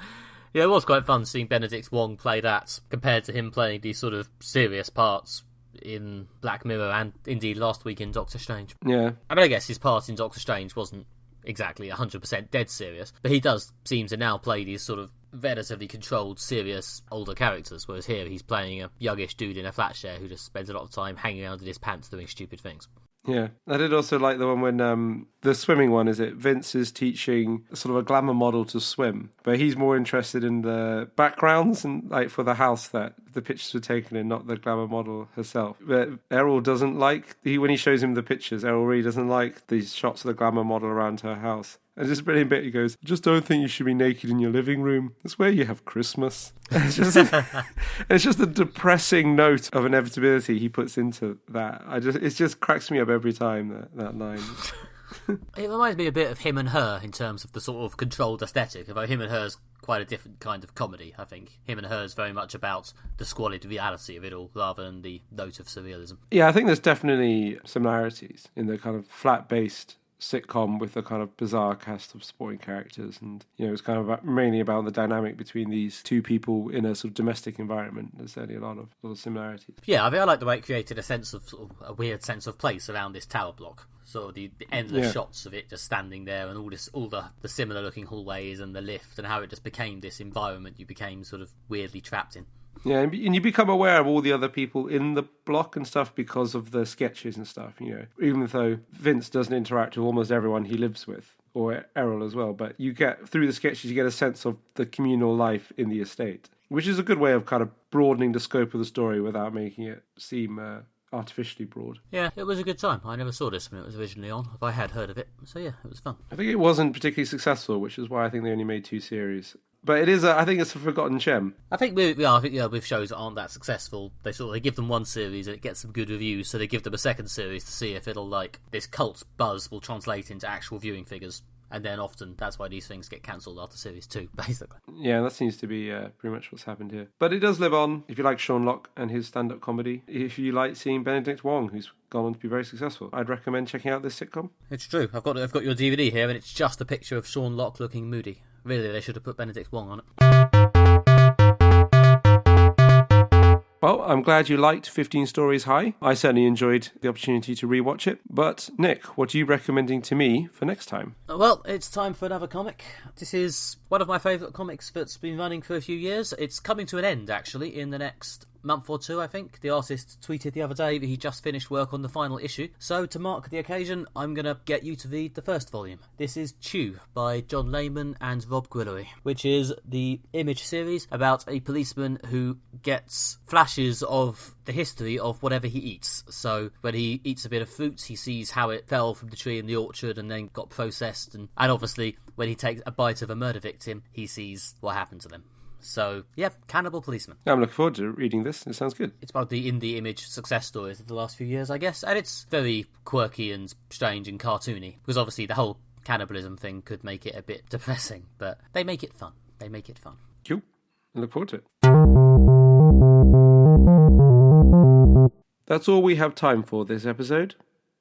Yeah, it was quite fun seeing Benedict Wong play that compared to him playing these sort of serious parts in Black Mirror and indeed last week in Doctor Strange. Yeah. I mean, I guess his part in Doctor Strange wasn't exactly 100% dead serious, but he does seem to now play these sort of relatively controlled, serious, older characters, whereas here he's playing a youngish dude in a flat share who just spends a lot of time hanging around in his pants doing stupid things. Yeah, I did also like the one when the swimming one, is it? Vince is teaching sort of a glamour model to swim, but he's more interested in the backgrounds and like for the house that the pictures were taken in, not the glamour model herself. But Errol doesn't like, when he shows him the pictures, Errol really doesn't like these shots of the glamour model around her house. And just a brilliant bit, he goes, "I just don't think you should be naked in your living room. That's where you have Christmas." It's just a depressing note of inevitability he puts into that. It just cracks me up every time, that line. It reminds me a bit of Him and Her in terms of the sort of controlled aesthetic, although Him and Her's quite a different kind of comedy, I think. Him and Her's very much about the squalid reality of it all, rather than the note of surrealism. Yeah, I think there's definitely similarities in the kind of flat-based sitcom with a kind of bizarre cast of supporting characters, and it was kind of mainly about the dynamic between these two people in a sort of domestic environment. There's certainly a lot of similarities. Yeah, I mean, I like the way it created a sense of, sort of a weird sense of place around this tower block. Sort of the endless shots of it just standing there, and all the similar looking hallways and the lift, and how it just became this environment you became sort of weirdly trapped in. Yeah, and you become aware of all the other people in the block and stuff because of the sketches and stuff, even though Vince doesn't interact with almost everyone he lives with, or Errol as well, but you get, through the sketches, you get a sense of the communal life in the estate, which is a good way of kind of broadening the scope of the story without making it seem artificially broad. Yeah, it was a good time. I never saw this when it was originally on, if I had heard of it, so yeah, it was fun. I think it wasn't particularly successful, which is why I think they only made 2 series. But it is, I think it's a forgotten gem. I think with shows that aren't that successful, they give them one series and it gets some good reviews, so they give them a second series to see if it'll, this cult buzz will translate into actual viewing figures. And then often that's why these things get cancelled after series 2, basically. Yeah, that seems to be pretty much what's happened here. But it does live on if you like Sean Locke and his stand-up comedy. If you like seeing Benedict Wong, who's gone on to be very successful, I'd recommend checking out this sitcom. It's true. I've got your DVD here, and it's just a picture of Sean Locke looking moody. Really, they should have put Benedict Wong on it. Well, I'm glad you liked 15 Stories High. I certainly enjoyed the opportunity to rewatch it. But, Nick, what are you recommending to me for next time? Well, it's time for another comic. This is one of my favourite comics that's been running for a few years. It's coming to an end, actually, in the next month or two, I think. The artist tweeted the other day that he just finished work on the final issue. So, to mark the occasion, I'm going to get you to read the first volume. This is Chew by John Layman and Rob Guillory, which is the Image series about a policeman who gets flashes of the history of whatever he eats. So, when he eats a bit of fruit, he sees how it fell from the tree in the orchard and then got processed. And obviously, when he takes a bite of a murder victim, he sees what happened to them. So, yeah, Cannibal Policeman. I'm looking forward to reading this. It sounds good. It's one of the indie Image success stories of the last few years, I guess, and it's very quirky and strange and cartoony, because obviously the whole cannibalism thing could make it a bit depressing, but they make it fun. Cool. I look forward to it. That's all we have time for this episode.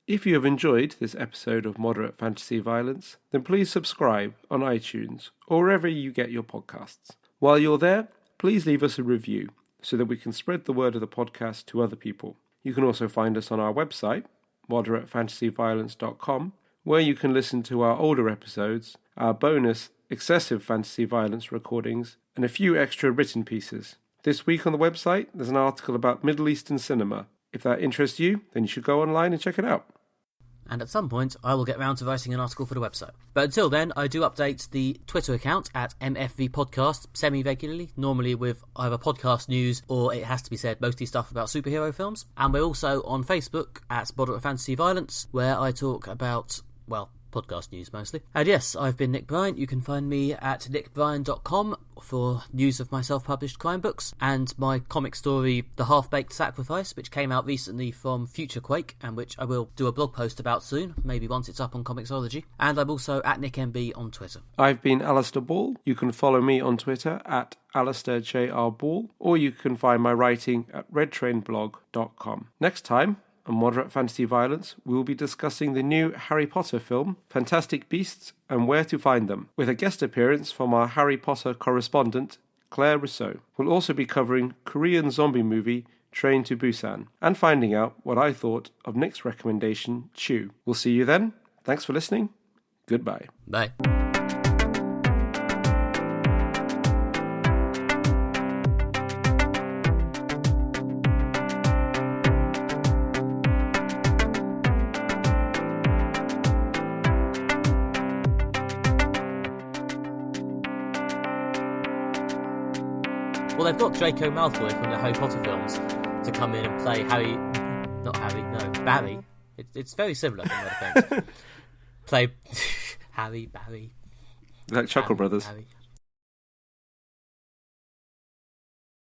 If you have enjoyed this episode of Moderate Fantasy Violence, then please subscribe on iTunes or wherever you get your podcasts. While you're there, please leave us a review so that we can spread the word of the podcast to other people. You can also find us on our website, moderatefantasyviolence.com, where you can listen to our older episodes, our bonus excessive fantasy violence recordings, and a few extra written pieces. This week on the website, there's an article about Middle Eastern cinema. If that interests you, then you should go online and check it out. And at some point, I will get round to writing an article for the website. But until then, I do update the Twitter account at MFV Podcast semi-regularly, normally with either podcast news or, it has to be said, mostly stuff about superhero films. And we're also on Facebook at Moderate Fantasy Violence, where I talk about, well, podcast news mostly. And yes, I've been Nick Bryant. You can find me at nickbryan.com for news of my self-published crime books and my comic story The Half-Baked Sacrifice, which came out recently from Future Quake and which I will do a blog post about soon, maybe once it's up on Comixology. And I'm also at NickMB on Twitter. I've been Alastair Ball. You can follow me on Twitter at Alastair J.R. Ball, or you can find my writing at redtrainblog.com. Next time, on Moderate Fantasy Violence, we will be discussing the new Harry Potter film, Fantastic Beasts and Where to Find Them, with a guest appearance from our Harry Potter correspondent, Claire Rousseau. We'll also be covering Korean zombie movie Train to Busan, and finding out what I thought of Nick's recommendation, Chew. We'll see you then. Thanks for listening. Goodbye. Bye. Well, they've got Draco Malfoy from the Harry Potter films to come in and play Barry. It's very similar from other things. Play Harry, Barry. Like Chuckle Brothers. Harry.